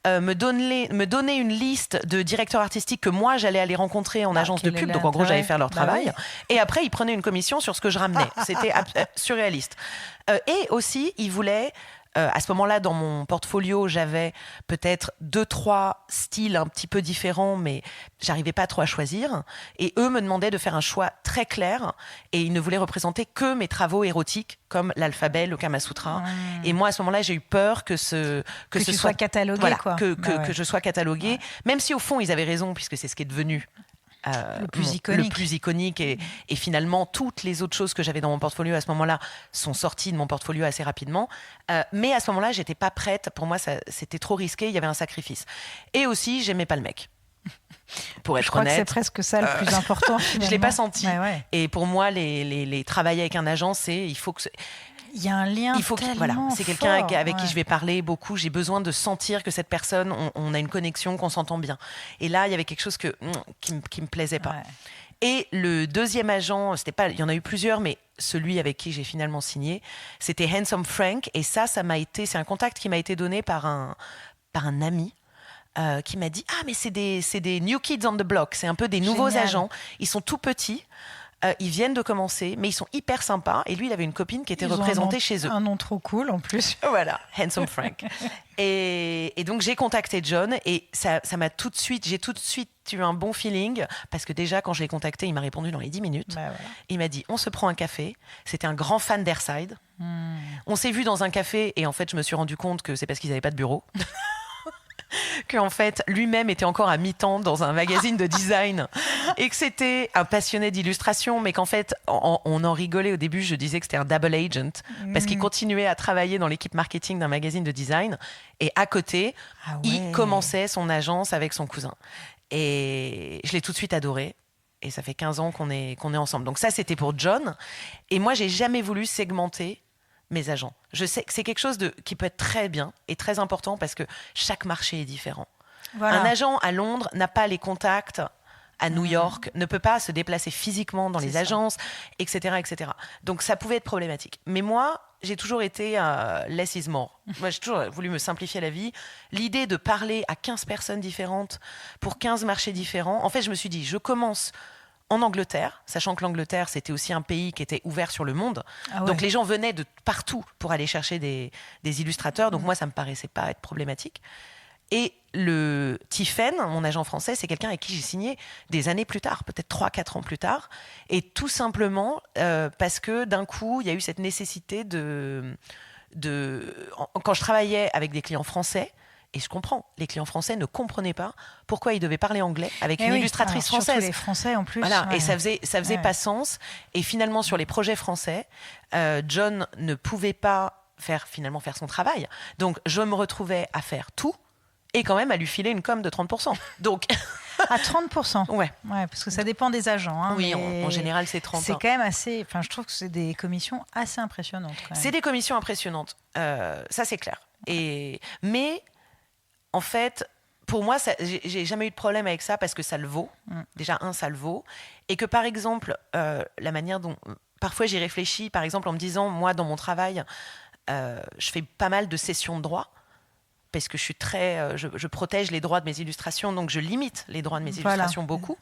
me donner une liste de directeurs artistiques que moi j'allais aller rencontrer en agence de pub, donc en gros j'allais faire leur travail, et après ils prenaient une commission sur ce que je ramenais. C'était surréaliste. Et aussi ils voulaient... à ce moment-là, dans mon portfolio, j'avais peut-être 2-3 styles un petit peu différents, mais j'arrivais pas trop à choisir. Et eux me demandaient de faire un choix très clair, et ils ne voulaient représenter que mes travaux érotiques, comme l'alphabet, le Kama Sutra. Et moi, à ce moment-là, j'ai eu peur que ce soit catalogué, que je sois cataloguée, même si au fond ils avaient raison, puisque c'est ce qui est devenu le plus iconique et finalement toutes les autres choses que j'avais dans mon portfolio à ce moment-là sont sorties de mon portfolio assez rapidement, mais à ce moment-là j'étais pas prête, pour moi c'était trop risqué, il y avait un sacrifice, et aussi j'aimais pas le mec, pour être honnête. Je crois que c'est presque ça le plus important finalement. Je l'ai pas senti, et pour moi les travailler avec un agent, il y a un lien c'est quelqu'un avec qui je vais parler beaucoup. J'ai besoin de sentir que cette personne, on a une connexion, qu'on s'entend bien. Et là, il y avait quelque chose qui me plaisait pas. Et le deuxième agent, il y en a eu plusieurs, mais celui avec qui j'ai finalement signé, c'était Handsome Frank. Et c'est un contact qui m'a été donné par un ami. Qui m'a dit mais c'est des new kids on the block, c'est un peu des nouveaux agents. Ils sont tout petits. Ils viennent de commencer, mais ils sont hyper sympas. Et lui, il avait une copine qui était représentée chez eux. Un nom trop cool en plus. Voilà, Handsome Frank. et donc j'ai contacté John et ça m'a j'ai tout de suite eu un bon feeling, parce que déjà quand je l'ai contacté, il m'a répondu dans les 10 minutes. Il m'a dit on se prend un café. C'était un grand fan d'Airside. On s'est vu dans un café et en fait je me suis rendu compte que c'est parce qu'ils n'avaient pas de bureau. Qu'en fait, lui-même était encore à mi-temps dans un magazine de design et que c'était un passionné d'illustration, mais qu'en fait, on en rigolait au début. Je disais que c'était un double agent parce qu'il continuait à travailler dans l'équipe marketing d'un magazine de design et à côté, il commençait son agence avec son cousin. Et je l'ai tout de suite adoré. Et ça fait 15 ans qu'on est ensemble. Donc ça, c'était pour John. Et moi, j'ai jamais voulu segmenter mes agents. Je sais que c'est quelque chose qui peut être très bien et très important parce que chaque marché est différent. Voilà. Un agent à Londres n'a pas les contacts à New York, ne peut pas se déplacer physiquement dans les agences, etc., etc. Donc ça pouvait être problématique. Mais moi, j'ai toujours été less is more. Moi, j'ai toujours voulu me simplifier la vie. L'idée de parler à 15 personnes différentes pour 15 marchés différents, en fait, je me suis dit, je commence en Angleterre, sachant que l'Angleterre, c'était aussi un pays qui était ouvert sur le monde. Ah ouais. Donc les gens venaient de partout pour aller chercher des illustrateurs. Donc moi, ça ne me paraissait pas être problématique. Et le Tiffen, mon agent français, c'est quelqu'un avec qui j'ai signé des années plus tard, peut-être 3-4 ans plus tard. Et tout simplement parce que d'un coup, il y a eu cette nécessité quand je travaillais avec des clients français, et je comprends, les clients français ne comprenaient pas pourquoi ils devaient parler anglais avec une illustratrice française. Surtout les Français en plus. Voilà, et ça faisait pas sens. Et finalement, sur les projets français, John ne pouvait pas faire son travail. Donc, je me retrouvais à faire tout et quand même à lui filer une com de 30%. Donc... À 30%. Ouais, parce que ça dépend des agents. Hein, oui, en général, c'est 30%. C'est quand même assez... Enfin, je trouve que c'est des commissions assez impressionnantes. Quand même. C'est des commissions impressionnantes. Ça, c'est clair. Mais... En fait, pour moi, j'ai jamais eu de problème avec ça parce que ça le vaut. Déjà, ça le vaut. Et que, par exemple, la manière dont... Parfois, j'y réfléchis, par exemple, en me disant, moi, dans mon travail, je fais pas mal de cessions de droits parce que je suis je protège les droits de mes illustrations, donc je limite les droits de mes illustrations beaucoup.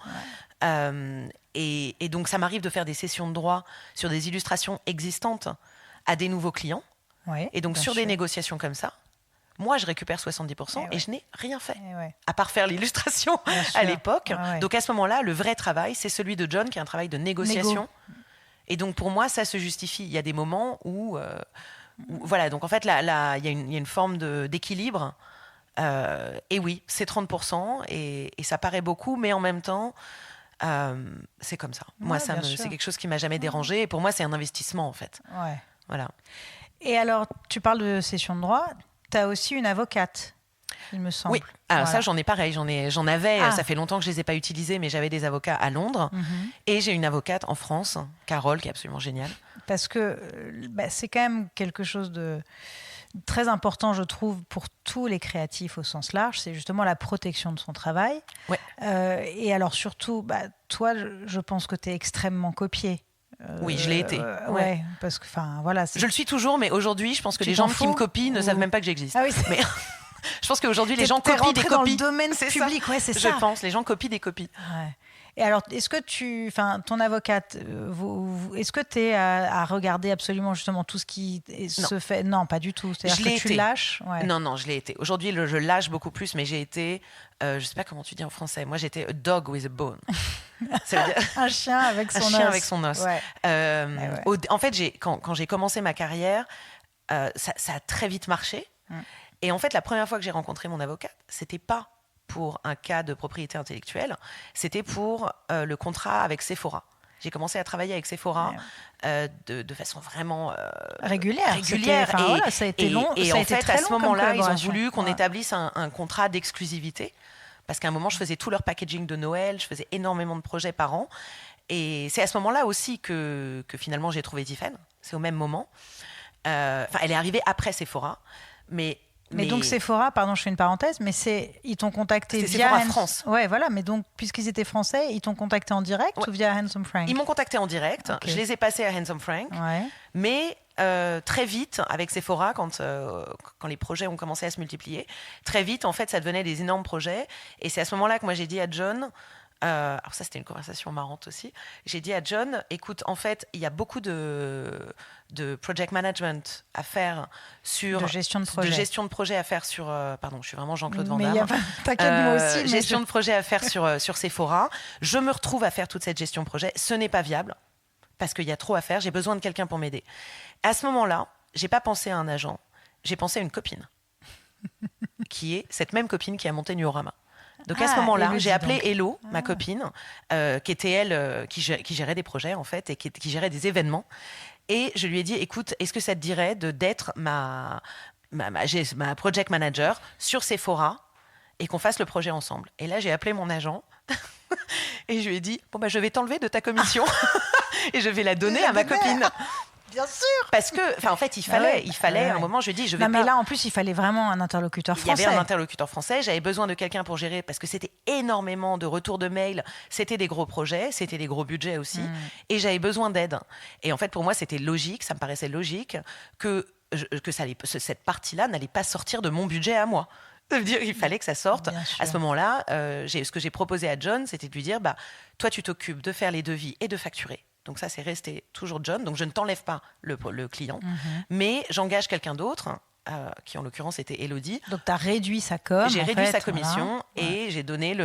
Ouais. Et donc, ça m'arrive de faire des cessions de droits sur des illustrations existantes à des nouveaux clients. Ouais, et donc, sur des négociations comme ça, moi, je récupère 70% et je n'ai rien fait, à part faire l'illustration à l'époque. Ouais. Donc, à ce moment-là, le vrai travail, c'est celui de John, qui est un travail de négociation. Et donc, pour moi, ça se justifie. Il y a des moments où... voilà, donc en fait, il y a une forme d'équilibre. Et oui, c'est 30% et ça paraît beaucoup, mais en même temps, c'est comme ça. Moi, c'est quelque chose qui ne m'a jamais dérangé. Et pour moi, c'est un investissement, en fait. Ouais. Voilà. Et alors, tu parles de cession de droit. Tu as aussi une avocate, il me semble. Oui, alors ça, j'en ai pareil. J'en avais, ça fait longtemps que je ne les ai pas utilisés, mais j'avais des avocats à Londres. Et j'ai une avocate en France, Carole, qui est absolument géniale. Parce que c'est quand même quelque chose de très important, je trouve, pour tous les créatifs au sens large. C'est justement la protection de son travail. Ouais. Et alors surtout, toi, je pense que tu es extrêmement copié. Oui, je l'ai été. Ouais, parce que, voilà. Je le suis toujours, mais aujourd'hui, je pense que les gens qui me copient ne savent même pas que j'existe. Ah oui, mais je pense qu'aujourd'hui, les gens copient des copies. Dans le domaine public, c'est ça. Je pense, les gens copient des copies. Ouais. Et alors, est-ce que ton avocate, est-ce que tu es à regarder absolument justement tout ce qui se fait? Non, pas du tout. C'est-à-dire que tu lâches. Ouais. Non, je l'ai été. Aujourd'hui, je lâche beaucoup plus, mais j'ai été, je sais pas comment tu dis en français. Moi, j'étais a dog with a bone. Ça veut dire un chien avec son os. Un chien avec son os. Ouais. En fait, quand j'ai commencé ma carrière, ça a très vite marché. Et en fait, la première fois que j'ai rencontré mon avocate, c'était pas pour un cas de propriété intellectuelle, c'était pour le contrat avec Sephora. J'ai commencé à travailler avec Sephora de façon vraiment régulière. Ça a été long. Et en fait, à ce moment-là, ils ont voulu qu'on établisse un contrat d'exclusivité. Parce qu'à un moment, je faisais tout leur packaging de Noël, je faisais énormément de projets par an. Et c'est à ce moment-là aussi que finalement, j'ai trouvé Tiffen. C'est au même moment. Elle est arrivée après Sephora. Mais donc Sephora, pardon, je fais une parenthèse, mais ils t'ont contacté via Sephora France. Ouais, voilà. Mais donc, puisqu'ils étaient français, ils t'ont contacté en direct ou via Handsome Frank? Ils m'ont contacté en direct. Okay. Je les ai passés à Handsome Frank. Ouais. Mais très vite, avec Sephora, quand les projets ont commencé à se multiplier, très vite, en fait, ça devenait des énormes projets. Et c'est à ce moment-là que moi, j'ai dit à John... alors ça, c'était une conversation marrante aussi. J'ai dit à John, écoute, en fait, il y a beaucoup de project management à faire de gestion de projet à faire sur... pardon, je suis vraiment Jean-Claude Van Damme. Mais t'inquiète, moi aussi. Gestion de projet à faire sur Sephora. Je me retrouve à faire toute cette gestion de projet. Ce n'est pas viable parce qu'il y a trop à faire. J'ai besoin de quelqu'un pour m'aider. À ce moment-là, j'ai pas pensé à un agent. J'ai pensé à une copine qui est cette même copine qui a monté Nuorama. Donc à ce moment-là, j'ai appelé Hello, ma copine, qui était elle, qui gérait des projets en fait et qui gérait des événements. Et je lui ai dit, écoute, est-ce que ça te dirait d'être ma project manager sur Sephora et qu'on fasse le projet ensemble? Et là, j'ai appelé mon agent et je lui ai dit, je vais t'enlever de ta commission et je vais la donner à ma copine. Bien sûr. Parce que, en fait, il fallait à un moment, je dis, je vais non, mais là, en plus, il fallait vraiment un interlocuteur français. Il y avait un interlocuteur français. J'avais besoin de quelqu'un pour gérer parce que c'était énormément de retours de mails. C'était des gros projets, c'était des gros budgets aussi. Et j'avais besoin d'aide. Et en fait, pour moi, c'était logique, ça me paraissait logique que cette partie-là n'allait pas sortir de mon budget à moi. Ça veut dire qu'il fallait que ça sorte. À ce moment-là, ce que j'ai proposé à John, c'était de lui dire, toi, tu t'occupes de faire les devis et de facturer. Donc ça, c'est resté toujours John. Donc je ne t'enlève pas le client, mais j'engage quelqu'un d'autre, qui en l'occurrence était Élodie. Donc tu as réduit sa com. J'ai réduit sa commission et j'ai donné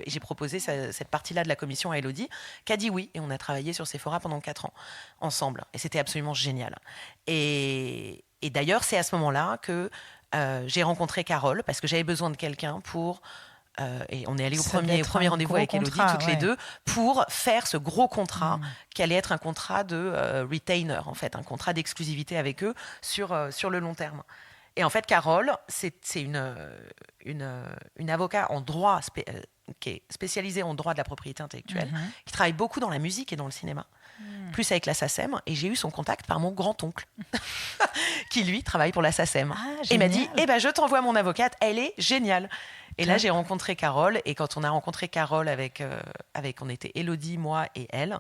j'ai proposé cette partie-là de la commission à Élodie, qui a dit oui. Et on a travaillé sur Sephora pendant 4 ans ensemble. Et c'était absolument génial. Et d'ailleurs, c'est à ce moment-là que j'ai rencontré Carole, parce que j'avais besoin de quelqu'un pour... et on est allé au premier rendez-vous avec Élodie, toutes les deux, pour faire ce gros contrat qui allait être un contrat de retainer, en fait, un contrat d'exclusivité avec eux sur le long terme. Et en fait, Carole, c'est une avocate en droit qui est spécialisée en droit de la propriété intellectuelle, qui travaille beaucoup dans la musique et dans le cinéma, plus avec la SACEM. Et j'ai eu son contact par mon grand-oncle, qui lui travaille pour la SACEM. Et m'a dit, je t'envoie mon avocate, elle est géniale. Et là, j'ai rencontré Carole. Et quand on a rencontré Carole on était Élodie, moi et elle,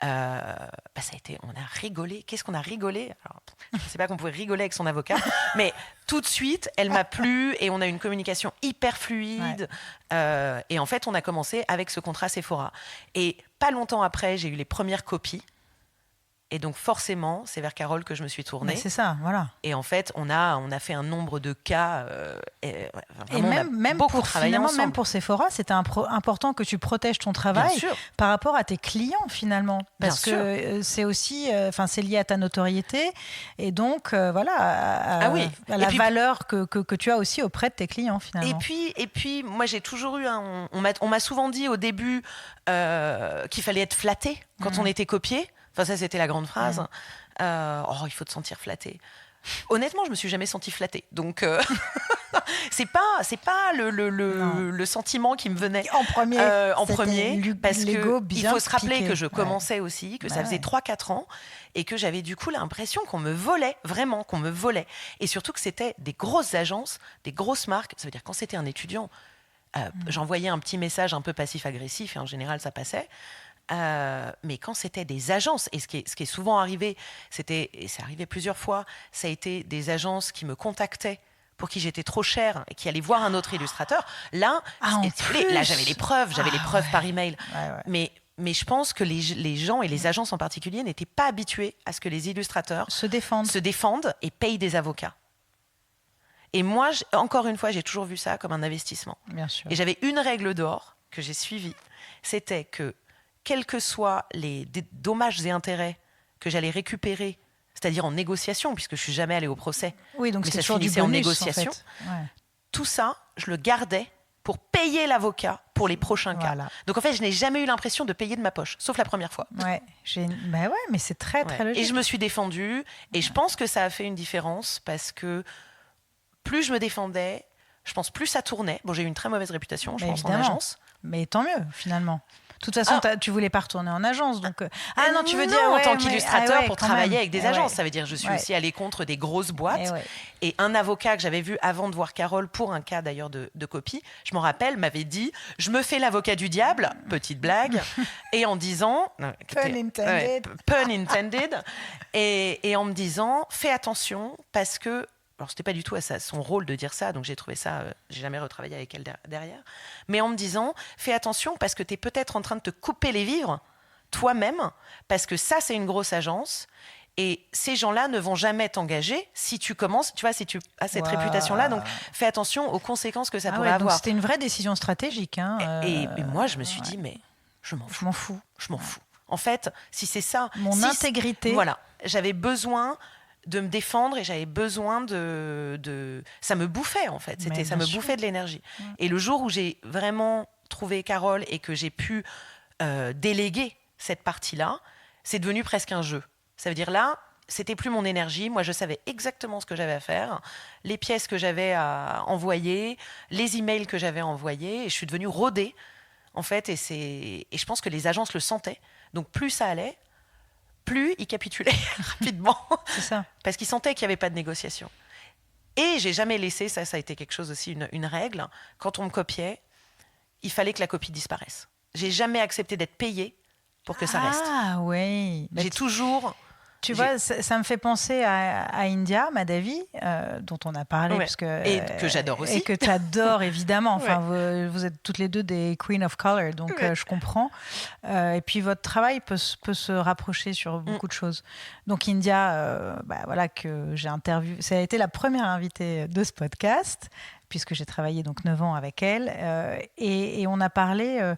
ça a été, on a rigolé. Qu'est-ce qu'on a rigolé? Alors, je ne sais pas qu'on pouvait rigoler avec son avocat, mais tout de suite, elle m'a plu et on a une communication hyper fluide. Et en fait, on a commencé avec ce contrat Sephora. Et pas longtemps après, j'ai eu les premières copies. Et donc forcément, c'est vers Carole que je me suis tournée. Mais c'est ça, voilà. Et en fait, on a fait un nombre de cas. Et même pour finalement, même pour Sephora, c'était important que tu protèges ton travail par rapport à tes clients finalement, parce que c'est aussi, c'est lié à ta notoriété et donc à la valeur que tu as aussi auprès de tes clients finalement. Et puis, moi j'ai toujours eu on m'a souvent dit au début qu'il fallait être flatté quand on était copié. Enfin, ça, c'était la grande phrase. Il faut te sentir flatté. Honnêtement, je me suis jamais sentie flattée. Donc, c'est pas le sentiment qui me venait en premier, parce que il faut se rappeler que je commençais aussi, que ça faisait 3-4 ans, et que j'avais du coup l'impression qu'on me volait, vraiment qu'on me volait. Et surtout que c'était des grosses agences, des grosses marques. Ça veut dire quand c'était un étudiant, j'envoyais un petit message un peu passif-agressif, et en général, ça passait. Mais quand c'était des agences, et ce qui est souvent arrivé, et c'est arrivé plusieurs fois, ça a été des agences qui me contactaient pour qui j'étais trop chère et qui allaient voir un autre illustrateur. Là, j'avais les preuves, par email. Mais je pense que les gens et les agences en particulier n'étaient pas habitués à ce que les illustrateurs se défendent et payent des avocats. Et moi, encore une fois, j'ai toujours vu ça comme un investissement. Bien sûr. Et j'avais une règle d'or que j'ai suivie, c'était que quels que soient les dommages et intérêts que j'allais récupérer, c'est-à-dire en négociation, puisque je ne suis jamais allée au procès, oui, donc mais c'est ça finissait en négociation, tout ça, je le gardais pour payer l'avocat pour les prochains cas. Donc en fait, je n'ai jamais eu l'impression de payer de ma poche, sauf la première fois. Mais c'est très, très logique. Et je me suis défendue, et je pense que ça a fait une différence, parce que plus je me défendais, je pense plus ça tournait. Bon, j'ai eu une très mauvaise réputation, je pense, en agence. Mais tant mieux, finalement. De toute façon, tu voulais pas retourner en agence, donc. Non, tu veux dire en tant qu'illustrateur pour travailler avec des agences. Ça veut dire que je suis aussi allée contre des grosses boîtes. Et un avocat que j'avais vu avant de voir Carole pour un cas d'ailleurs de copie, je m'en rappelle, m'avait dit « Je me fais l'avocat du diable », petite blague, et en disant pun intended, et en me disant « Fais attention parce que ». Alors, c'était pas du tout à son rôle de dire ça, donc j'ai trouvé ça, j'ai jamais retravaillé avec elle derrière, mais en me disant, fais attention parce que tu es peut-être en train de te couper les vivres toi-même, parce que ça, c'est une grosse agence, et ces gens-là ne vont jamais t'engager si tu commences, tu vois, si tu as cette réputation-là, donc fais attention aux conséquences que ça pourrait avoir. Donc c'était une vraie décision stratégique. Et moi, je me suis dit, mais je m'en fous. En fait, si c'est ça... Mon intégrité. Voilà, j'avais besoin de me défendre et j'avais besoin de... Ça me bouffait, en fait. Ça me bouffait de l'énergie. Et le jour où j'ai vraiment trouvé Carole et que j'ai pu déléguer cette partie-là, c'est devenu presque un jeu. Ça veut dire là, c'était plus mon énergie. Moi, je savais exactement ce que j'avais à faire, les pièces que j'avais à envoyer, les emails que j'avais à envoyer. Et je suis devenue rodée, en fait. Et je pense que les agences le sentaient. Donc, plus ça allait, plus, ils capitulaient rapidement. C'est ça. Parce qu'ils sentaient qu'il n'y avait pas de négociation. Et j'ai jamais laissé, ça a été quelque chose aussi, une règle, quand on me copiait, il fallait que la copie disparaisse. J'ai jamais accepté d'être payée pour que ça reste. Ah oui. J'ai toujours... Tu vois, ça me fait penser à India Madhavi, dont on a parlé. Parce que, et que j'adore aussi. Et que tu adores, évidemment. Enfin, ouais. vous êtes toutes les deux des Queen of Color, donc je comprends. Et puis, votre travail peut se rapprocher sur beaucoup de choses. Donc, India, voilà, que j'ai interviewé. Ça a été la première invitée de ce podcast, puisque j'ai travaillé donc 9 ans avec elle. Et on a parlé...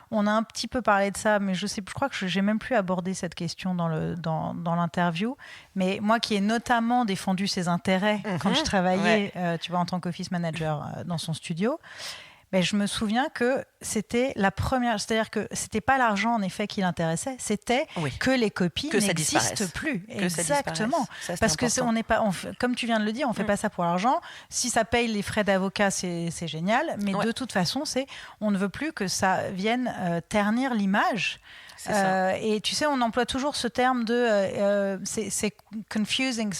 on a un petit peu parlé de ça, mais je crois que je n'ai même plus abordé cette question dans l'interview. Mais moi qui ai notamment défendu ses intérêts quand je travaillais tu vois, en tant qu'office manager dans son studio, je me souviens que c'était la première... C'est-à-dire que ce n'était pas l'argent, en effet, qui l'intéressait, c'était que les copies n'existent plus. Que exactement. Ça, parce que on n'est pas... comme tu viens de le dire, on ne fait pas ça pour l'argent. Si ça paye les frais d'avocat, c'est génial. Mais de toute façon, on ne veut plus que ça vienne ternir l'image. Et tu sais, on emploie toujours ce terme de c'est confusing,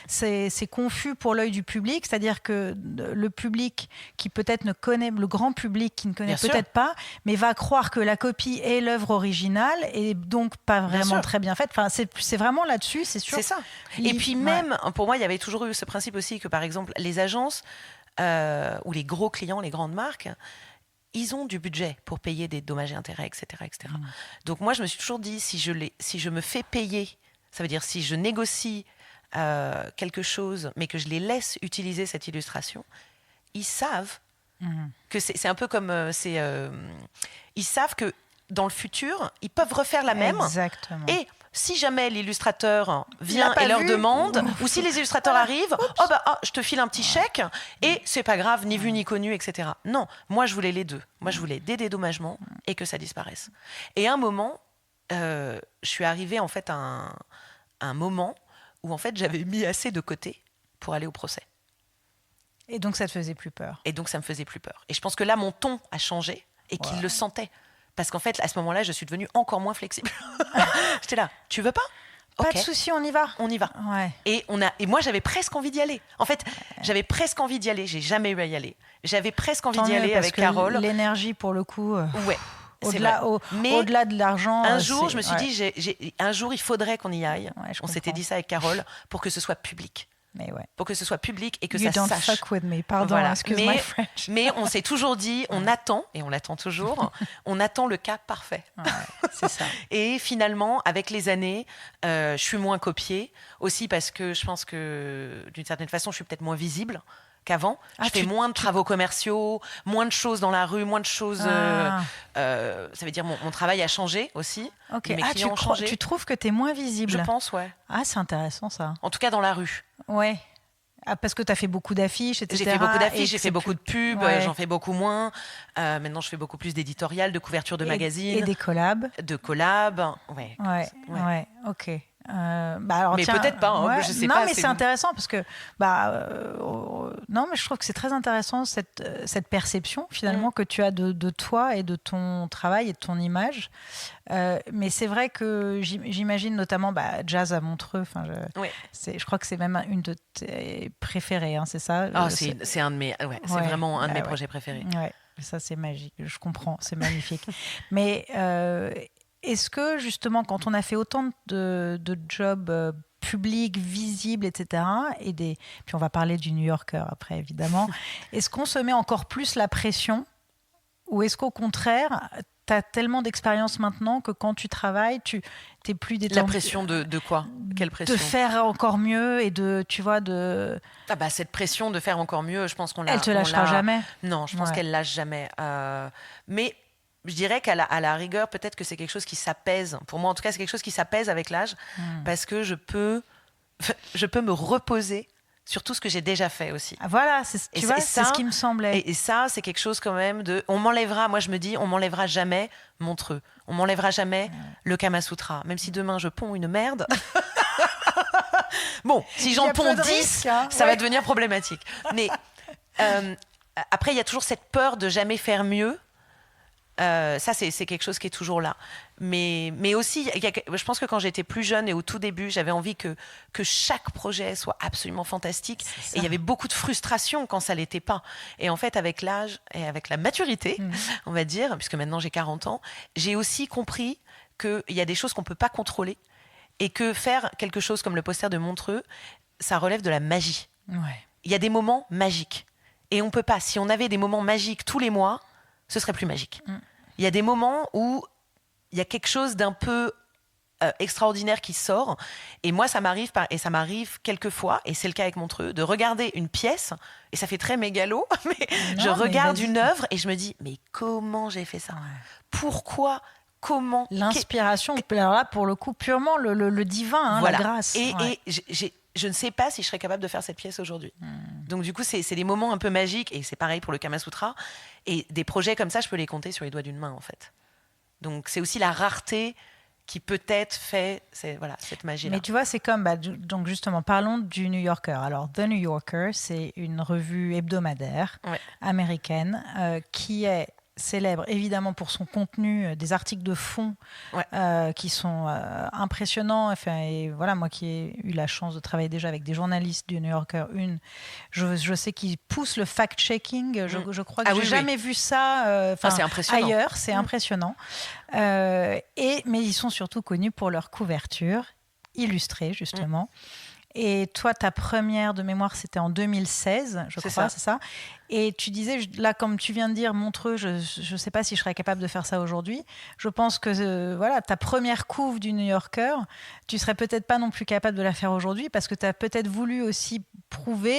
c'est confus pour l'œil du public, c'est-à-dire que le public qui peut-être ne connaît, le grand public qui ne connaît peut-être pas, mais va croire que la copie est l'œuvre originale et donc pas vraiment très bien faite. Enfin, c'est vraiment là-dessus, c'est sûr. C'est ça. Et puis même, pour moi, il y avait toujours eu ce principe aussi que, par exemple, les agences ou les gros clients, les grandes marques, ils ont du budget pour payer des dommages et intérêts, etc. etc. Donc moi, je me suis toujours dit, si je me fais payer, ça veut dire si je négocie quelque chose, mais que je les laisse utiliser cette illustration, ils savent que c'est un peu comme... ils savent que dans le futur, ils peuvent refaire la même. Exactement. Et si jamais l'illustrateur vient et leur demande, ou si les illustrateurs arrivent, je te file un petit chèque, et c'est pas grave, ni vu ni connu, etc. Non, moi je voulais les deux. Moi je voulais des dédommagements et que ça disparaisse. Et à un moment, je suis arrivée en fait à un moment où en fait j'avais mis assez de côté pour aller au procès. Et donc ça te faisait plus peur. Et donc ça me faisait plus peur. Et je pense que là mon ton a changé et qu'il le sentait. Parce qu'en fait, à ce moment-là, je suis devenue encore moins flexible. J'étais là, tu veux pas ? Pas de souci, on y va. On y va. Ouais. Et moi, j'avais presque envie d'y aller. En fait, j'avais presque envie d'y aller. J'ai jamais eu à y aller. J'avais presque envie d'y aller avec Carole. L'énergie, pour le coup. Ouais. Au-delà de l'argent. Un jour, je me suis dit, un jour, il faudrait qu'on y aille. Ouais, on s'était dit ça avec Carole pour que ce soit public. Mais pour que ce soit public et que you ça sache. Fuck with me. Pardon, excuse my French. Mais on s'est toujours dit, on attend, et on l'attend toujours, on attend le cas parfait. Ouais, c'est ça. Et finalement, avec les années, je suis moins copiée, aussi parce que je pense que d'une certaine façon, je suis peut-être moins visible qu'avant. Je fais moins de travaux commerciaux, moins de choses dans la rue, moins de choses... ça veut dire mon travail a changé aussi. Okay. Mes clients ont changé. Tu trouves que tu es moins visible ? Je pense, ouais. Ah, c'est intéressant ça. En tout cas, dans la rue. Ouais. Ah, parce que tu as fait beaucoup d'affiches, etc. J'ai fait beaucoup d'affiches, j'ai fait beaucoup de pubs, j'en fais beaucoup moins. Maintenant, je fais beaucoup plus d'éditorial, de couverture de magazines. Et des collabs. De collabs, ouais. Ouais, ok. Alors, mais peut-être pas, je sais pas. Non, mais c'est intéressant parce que non, mais je trouve que c'est très intéressant cette perception finalement que tu as de toi et de ton travail et de ton image. Mais c'est vrai que j'imagine notamment Jazz à Montreux. Je crois que c'est même une de tes préférées, hein, c'est ça ? C'est un de mes, c'est vraiment un de mes projets préférés. Ouais, ça c'est magique. Je comprends, c'est magnifique. Mais est-ce que, justement, quand on a fait autant de jobs publics, visibles, etc., puis on va parler du New Yorker après, évidemment, est-ce qu'on se met encore plus la pression ou est-ce qu'au contraire, tu as tellement d'expérience maintenant que quand tu travailles, tu n'es plus détendu ? La pression de quoi ? Quelle pression ? De faire encore mieux et cette pression de faire encore mieux, je pense qu'on l'a... Elle te lâchera jamais ? Non, je pense qu'elle lâche jamais. Mais... Je dirais qu'à la rigueur, peut-être que c'est quelque chose qui s'apaise. Pour moi, en tout cas, c'est quelque chose qui s'apaise avec l'âge parce que je peux me reposer sur tout ce que j'ai déjà fait aussi. Ah, voilà, c'est ce qui me semblait. Et ça, c'est quelque chose quand même on m'enlèvera, moi je me dis, on m'enlèvera jamais Montreux. On m'enlèvera jamais le Kama Sutra. Même si demain je ponds une merde. Bon, si j'en ponds 10, ça va devenir problématique. Mais après, il y a toujours cette peur de jamais faire mieux. Ça, c'est quelque chose qui est toujours là. Mais aussi, je pense que quand j'étais plus jeune et au tout début, j'avais envie que chaque projet soit absolument fantastique. Et il y avait beaucoup de frustration quand ça ne l'était pas. Et en fait, avec l'âge et avec la maturité, on va dire, puisque maintenant j'ai 40 ans, j'ai aussi compris qu'il y a des choses qu'on ne peut pas contrôler et que faire quelque chose comme le poster de Montreux, ça relève de la magie. Ouais. Il y a des moments magiques. Et on ne peut pas. Si on avait des moments magiques tous les mois, ce serait plus magique. Il y a des moments où il y a quelque chose d'un peu extraordinaire qui sort. Et moi, ça m'arrive quelquefois, et c'est le cas avec Montreux, de regarder une pièce, et ça fait très mégalo, mais je regarde une œuvre et je me dis, mais comment j'ai fait ça ? Pourquoi ? Comment ? L'inspiration, alors là, pour le coup, purement le divin, voilà. La grâce. Et je ne sais pas si je serais capable de faire cette pièce aujourd'hui. Donc du coup, c'est des moments un peu magiques, et c'est pareil pour le Kama Sutra. Et des projets comme ça, je peux les compter sur les doigts d'une main, en fait. Donc c'est aussi la rareté qui peut-être fait cette magie-là. Mais tu vois, c'est comme, donc justement, parlons du New Yorker. Alors, The New Yorker, c'est une revue hebdomadaire américaine qui est célèbre évidemment pour son contenu, des articles de fond qui sont impressionnants. Enfin, et voilà, moi qui ai eu la chance de travailler déjà avec des journalistes du New Yorker, je sais qu'ils poussent le fact-checking. Je crois que j'ai jamais vu ça c'est impressionnant. Ailleurs. C'est impressionnant. Mais ils sont surtout connus pour leur couverture illustrée, justement. Et toi, ta première de mémoire, c'était en 2016, je crois, c'est ça. Et tu disais, là, comme tu viens de dire, Montreux, je ne sais pas si je serais capable de faire ça aujourd'hui. Je pense que ta première couve du New Yorker, tu ne serais peut-être pas non plus capable de la faire aujourd'hui parce que tu as peut-être voulu aussi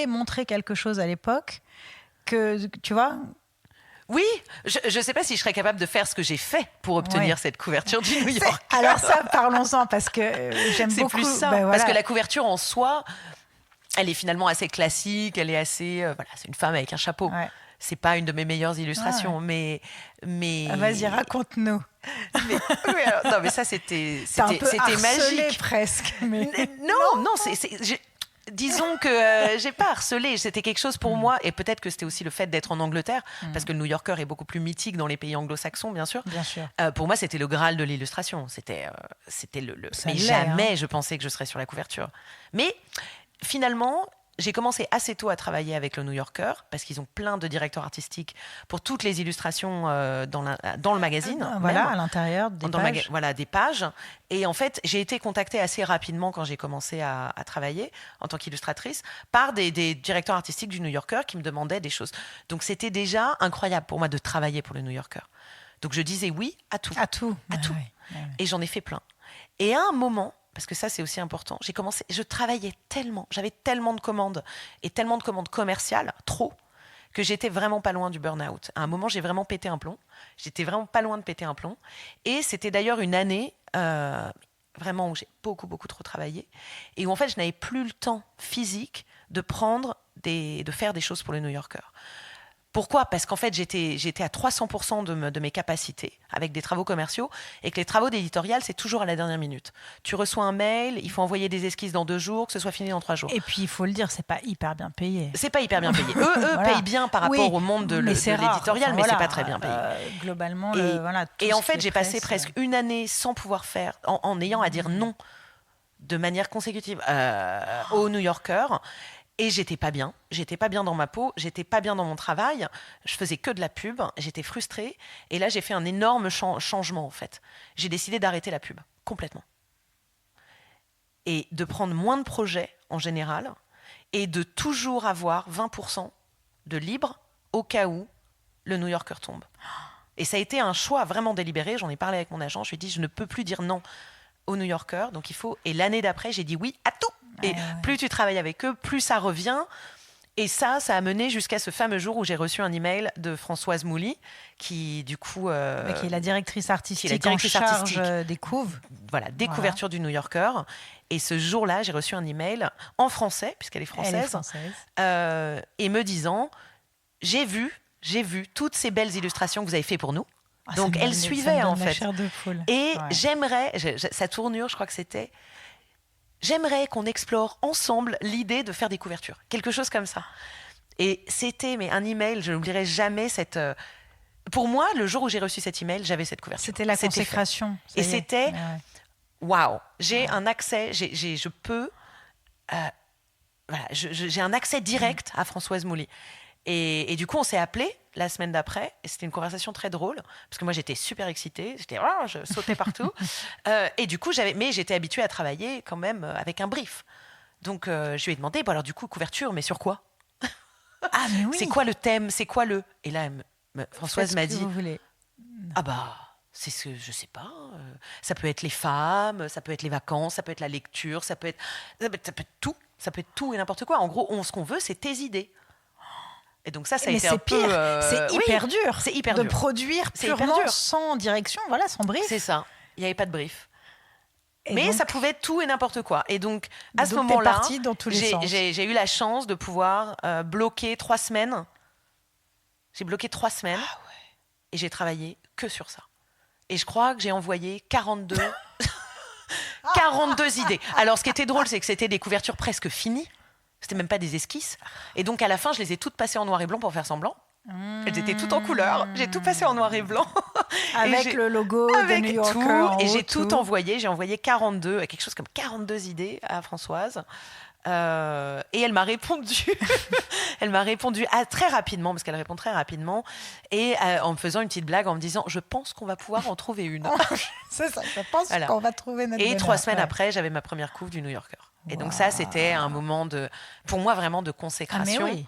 montrer quelque chose à l'époque que, tu vois... Oui, je ne sais pas si je serais capable de faire ce que j'ai fait pour obtenir cette couverture du New York. Alors ça, parlons-en, parce que j'aime beaucoup... C'est plus ça, parce que la couverture en soi, elle est finalement assez classique, elle est assez... c'est une femme avec un chapeau. Ouais. C'est pas une de mes meilleures illustrations, mais... Vas-y, raconte-nous. Non, mais ça, c'était magique. Presque. Mais... Non, disons que j'ai pas harcelé, c'était quelque chose pour moi, et peut-être que c'était aussi le fait d'être en Angleterre, parce que le New Yorker est beaucoup plus mythique dans les pays anglo-saxons, bien sûr. Bien sûr. Pour moi, c'était le Graal de l'illustration. Mais jamais je pensais que je serais sur la couverture. Mais finalement, j'ai commencé assez tôt à travailler avec le New Yorker, parce qu'ils ont plein de directeurs artistiques pour toutes les illustrations dans le magazine. À l'intérieur des pages. Des pages. Et en fait, j'ai été contactée assez rapidement quand j'ai commencé à travailler en tant qu'illustratrice par des directeurs artistiques du New Yorker qui me demandaient des choses. Donc c'était déjà incroyable pour moi de travailler pour le New Yorker. Donc je disais oui à tout. À tout. Et j'en ai fait plein. Et à un moment, parce que ça c'est aussi important, je travaillais tellement, j'avais tellement de commandes et tellement de commandes commerciales, trop, que j'étais vraiment pas loin du burn-out. À un moment, j'ai vraiment pété un plomb. J'étais vraiment pas loin de péter un plomb. Et c'était d'ailleurs une année vraiment où j'ai beaucoup, beaucoup trop travaillé et où en fait, je n'avais plus le temps physique de faire des choses pour le New Yorker. Pourquoi ? Parce qu'en fait, j'étais à 300% de mes capacités avec des travaux commerciaux et que les travaux d'éditorial, c'est toujours à la dernière minute. Tu reçois un mail, il faut envoyer des esquisses dans 2 jours, que ce soit fini dans 3 jours. Et puis, il faut le dire, c'est pas hyper bien payé. C'est pas hyper bien payé. Eux payent bien par rapport au monde de l'éditorial, mais c'est pas très bien payé. Globalement, et en fait, j'ai passé presque une année sans pouvoir faire, en ayant à dire non de manière consécutive au New Yorker. Et j'étais pas bien dans ma peau, j'étais pas bien dans mon travail, je faisais que de la pub, j'étais frustrée. Et là, j'ai fait un énorme changement, en fait. J'ai décidé d'arrêter la pub, complètement. Et de prendre moins de projets, en général, et de toujours avoir 20% de libre au cas où le New Yorker tombe. Et ça a été un choix vraiment délibéré, j'en ai parlé avec mon agent, je lui ai dit, je ne peux plus dire non au New Yorker, donc il faut... Et l'année d'après, j'ai dit oui à tout. Et plus tu travailles avec eux, plus ça revient. Et ça a mené jusqu'à ce fameux jour où j'ai reçu un email de Françoise Mouly, qui du coup... qui est la directrice artistique en charge des couves. Voilà, des couvertures du New Yorker. Et ce jour-là, j'ai reçu un email en français, puisqu'elle est française, et me disant, j'ai vu toutes ces belles illustrations que vous avez fait pour nous. Donc elle suivait en fait. Et j'aimerais, sa tournure, je crois que c'était... J'aimerais qu'on explore ensemble l'idée de faire des couvertures. Quelque chose comme ça. Et c'était un email, je n'oublierai jamais pour moi, le jour où j'ai reçu cet email, j'avais cette couverture. C'était la consécration. Et c'était, waouh, j'ai un accès, je peux, voilà, j'ai un accès direct à Françoise Mouly. Et du coup, on s'est appelé la semaine d'après. Et c'était une conversation très drôle parce que moi, j'étais super excitée. Je sautais partout. Et du coup, j'étais habituée à travailler quand même avec un brief. Donc, je lui ai demandé, alors du coup, couverture, mais sur quoi? Ah, mais oui. C'est quoi le thème? C'est quoi le... Et là, Françoise m'a dit... Vous voulez. Ah bah, c'est ce que je sais pas. Ça peut être les femmes, ça peut être les vacances, ça peut être la lecture, ça peut être tout. Ça peut être tout et n'importe quoi. En gros, ce qu'on veut, c'est tes idées. Et donc ça a été un peu... C'est hyper dur. C'est hyper de dur. produire purement sans direction, voilà, sans brief. C'est ça. Il n'y avait pas de brief. Mais donc, ça pouvait être tout et n'importe quoi. Et donc, à ce moment-là, j'ai eu la chance de pouvoir bloquer 3 semaines. J'ai bloqué 3 semaines. Ah ouais. Et j'ai travaillé que sur ça. Et je crois que j'ai envoyé 42 idées. Alors, ce qui était drôle, c'est que c'était des couvertures presque finies. C'était même pas des esquisses. Et donc, à la fin, je les ai toutes passées en noir et blanc pour faire semblant. Elles étaient toutes en couleur. J'ai tout passé en noir et blanc. Avec le logo de New Yorker tout. Et j'ai tout envoyé. J'ai envoyé 42, quelque chose comme 42 idées à Françoise. Et elle m'a répondu. Elle m'a répondu très rapidement, parce qu'elle répond très rapidement, et en me faisant une petite blague, en me disant, je pense qu'on va pouvoir en trouver une. C'est ça, je pense qu'on va trouver notre bonheur. 3 semaines après, j'avais ma première couve du New Yorker. Et donc ça, c'était un moment pour moi, vraiment de consécration. Ah, mais oui.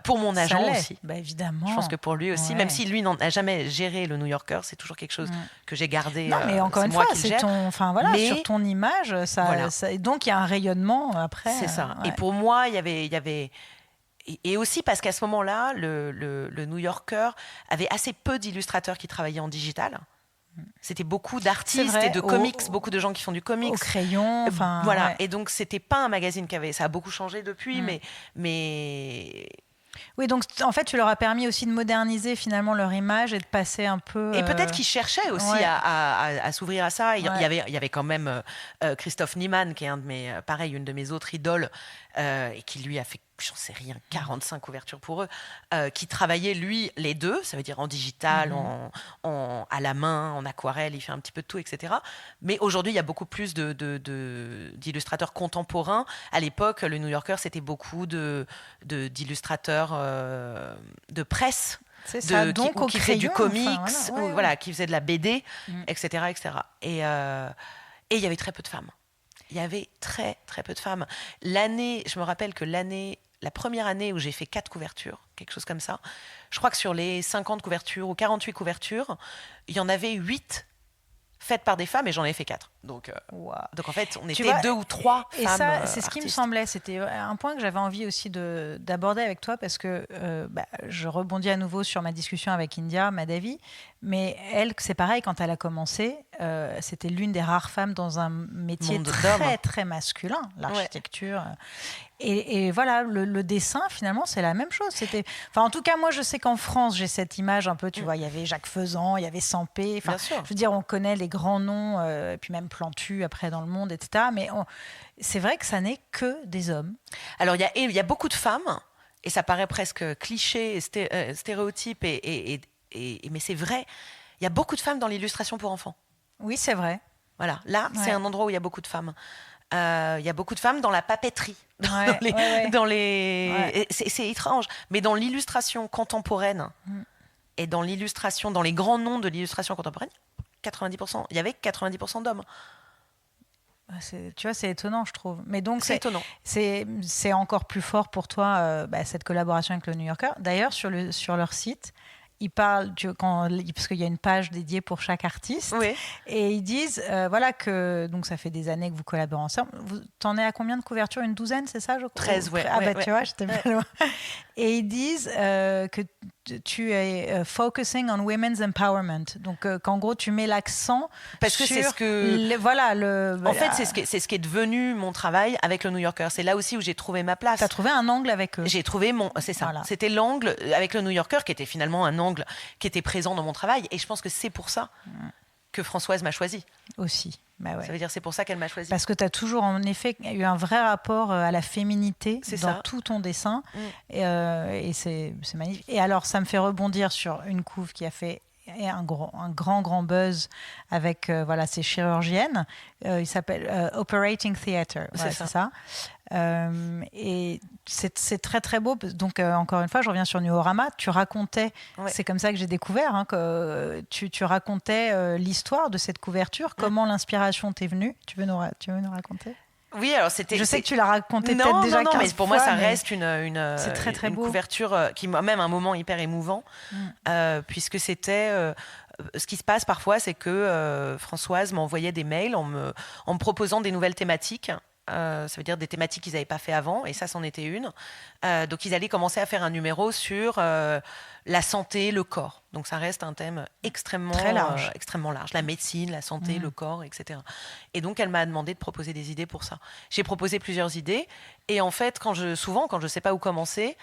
Pour mon agent aussi. Bah, évidemment. Je pense que pour lui aussi, même si lui n'a jamais géré le New Yorker, c'est toujours quelque chose que j'ai gardé. Non, mais encore une fois, c'est sur ton image, donc il y a un rayonnement après. C'est ça. Et pour moi, il y avait et aussi parce qu'à ce moment-là, le New Yorker avait assez peu d'illustrateurs qui travaillaient en digital. C'était beaucoup d'artistes et de comics, beaucoup de gens qui font du comics. Au crayon, voilà. Ouais. Et donc, c'était pas un magazine ça a beaucoup changé depuis, mais... Oui, donc en fait, tu leur as permis aussi de moderniser finalement leur image et de passer un peu... Et peut-être qu'ils cherchaient aussi à s'ouvrir à ça. Il y avait quand même Christophe Niemann, qui est une de mes autres idoles, et qui lui a fait, j'en sais rien, 45 couvertures pour eux, qui travaillait, lui, les deux, ça veut dire en digital, à la main, en aquarelle, il fait un petit peu de tout, etc. Mais aujourd'hui, il y a beaucoup plus d'illustrateurs contemporains. À l'époque, le New Yorker, c'était beaucoup d'illustrateurs de presse. C'est ça, qui faisaient du comics, qui faisaient de la BD, etc., etc. Et il y avait très peu de femmes. Il y avait très, très peu de femmes. Je me rappelle que la première année où j'ai fait 4 couvertures, quelque chose comme ça, je crois que sur les 50 couvertures ou 48 couvertures, il y en avait 8 faites par des femmes et j'en ai fait 4. Donc en fait, on était 2 ou 3 femmes. Et ça, c'est ce qui artistes. me semblait. C'était un point que j'avais envie aussi d'aborder avec toi parce que je rebondis à nouveau sur ma discussion avec India Madhavi. Mais elle, c'est pareil, quand elle a commencé, c'était l'une des rares femmes dans un métier très, très masculin, l'architecture. Et voilà, le dessin, finalement, c'est la même chose. En tout cas, moi, je sais qu'en France, j'ai cette image un peu, tu vois, il y avait Jacques Faisan, il y avait Sampé. Je veux dire, on connaît les grands noms, et puis même Plantu, après, dans le monde, etc. Mais c'est vrai que ça n'est que des hommes. Alors, il y a beaucoup de femmes, et ça paraît presque cliché, stéréotype, mais c'est vrai, il y a beaucoup de femmes dans l'illustration pour enfants. Oui, c'est vrai. Voilà, là, c'est un endroit où il y a beaucoup de femmes. Il y a beaucoup de femmes dans la papeterie. C'est étrange, mais dans l'illustration contemporaine et dans l'illustration, dans les grands noms de l'illustration contemporaine, 90%, il y avait 90% d'hommes. Tu vois, c'est étonnant, je trouve. Mais donc, c'est étonnant. C'est encore plus fort pour toi, cette collaboration avec le New Yorker. D'ailleurs, sur leur site, ils parlent, parce qu'il y a une page dédiée pour chaque artiste, et ils disent que donc ça fait des années que vous collaborez ensemble. T'en es à combien de couvertures? Une douzaine, c'est ça, je crois? 13, tu vois, j'étais pas loin. Et ils disent que tu es focusing on women's empowerment, donc qu'en gros tu mets l'accent parce que c'est ce que en fait c'est ce qui est devenu mon travail avec le New Yorker. C'est là aussi où j'ai trouvé ma place. T'as trouvé un angle avec eux. J'ai trouvé c'était l'angle avec le New Yorker qui était finalement un angle qui était présent dans mon travail, et je pense que c'est pour ça que Françoise m'a choisie. Aussi. Bah ouais. Ça veut dire c'est pour ça qu'elle m'a choisie. Parce que tu as toujours en effet eu un vrai rapport à la féminité dans tout ton dessin. Et c'est magnifique. Et alors ça me fait rebondir sur une couve qui a fait un grand buzz avec ces chirurgiennes. Il s'appelle Operating Theatre. Voilà, c'est ça. Et c'est très très beau. Donc encore une fois, je reviens sur Nuorama. Tu racontais, c'est comme ça que j'ai découvert, que tu racontais l'histoire de cette couverture. Comment l'inspiration t'est venue? Tu veux nous raconter? Oui, alors c'était. Je sais que tu l'as raconté peut-être déjà 15 fois. Mais pour moi, ça reste une très, très beau. couverture qui m'a même un moment hyper émouvant, puisque c'était. Ce qui se passe parfois, c'est que Françoise m'envoyait des mails en me proposant des nouvelles thématiques. Ça veut dire des thématiques qu'ils n'avaient pas fait avant, et ça, c'en était une. Donc, ils allaient commencer à faire un numéro sur la santé, le corps. Donc, ça reste un thème extrêmement large. La médecine, la santé, le corps, etc. Et donc, elle m'a demandé de proposer des idées pour ça. J'ai proposé plusieurs idées, et en fait, quand je ne sais pas où commencer,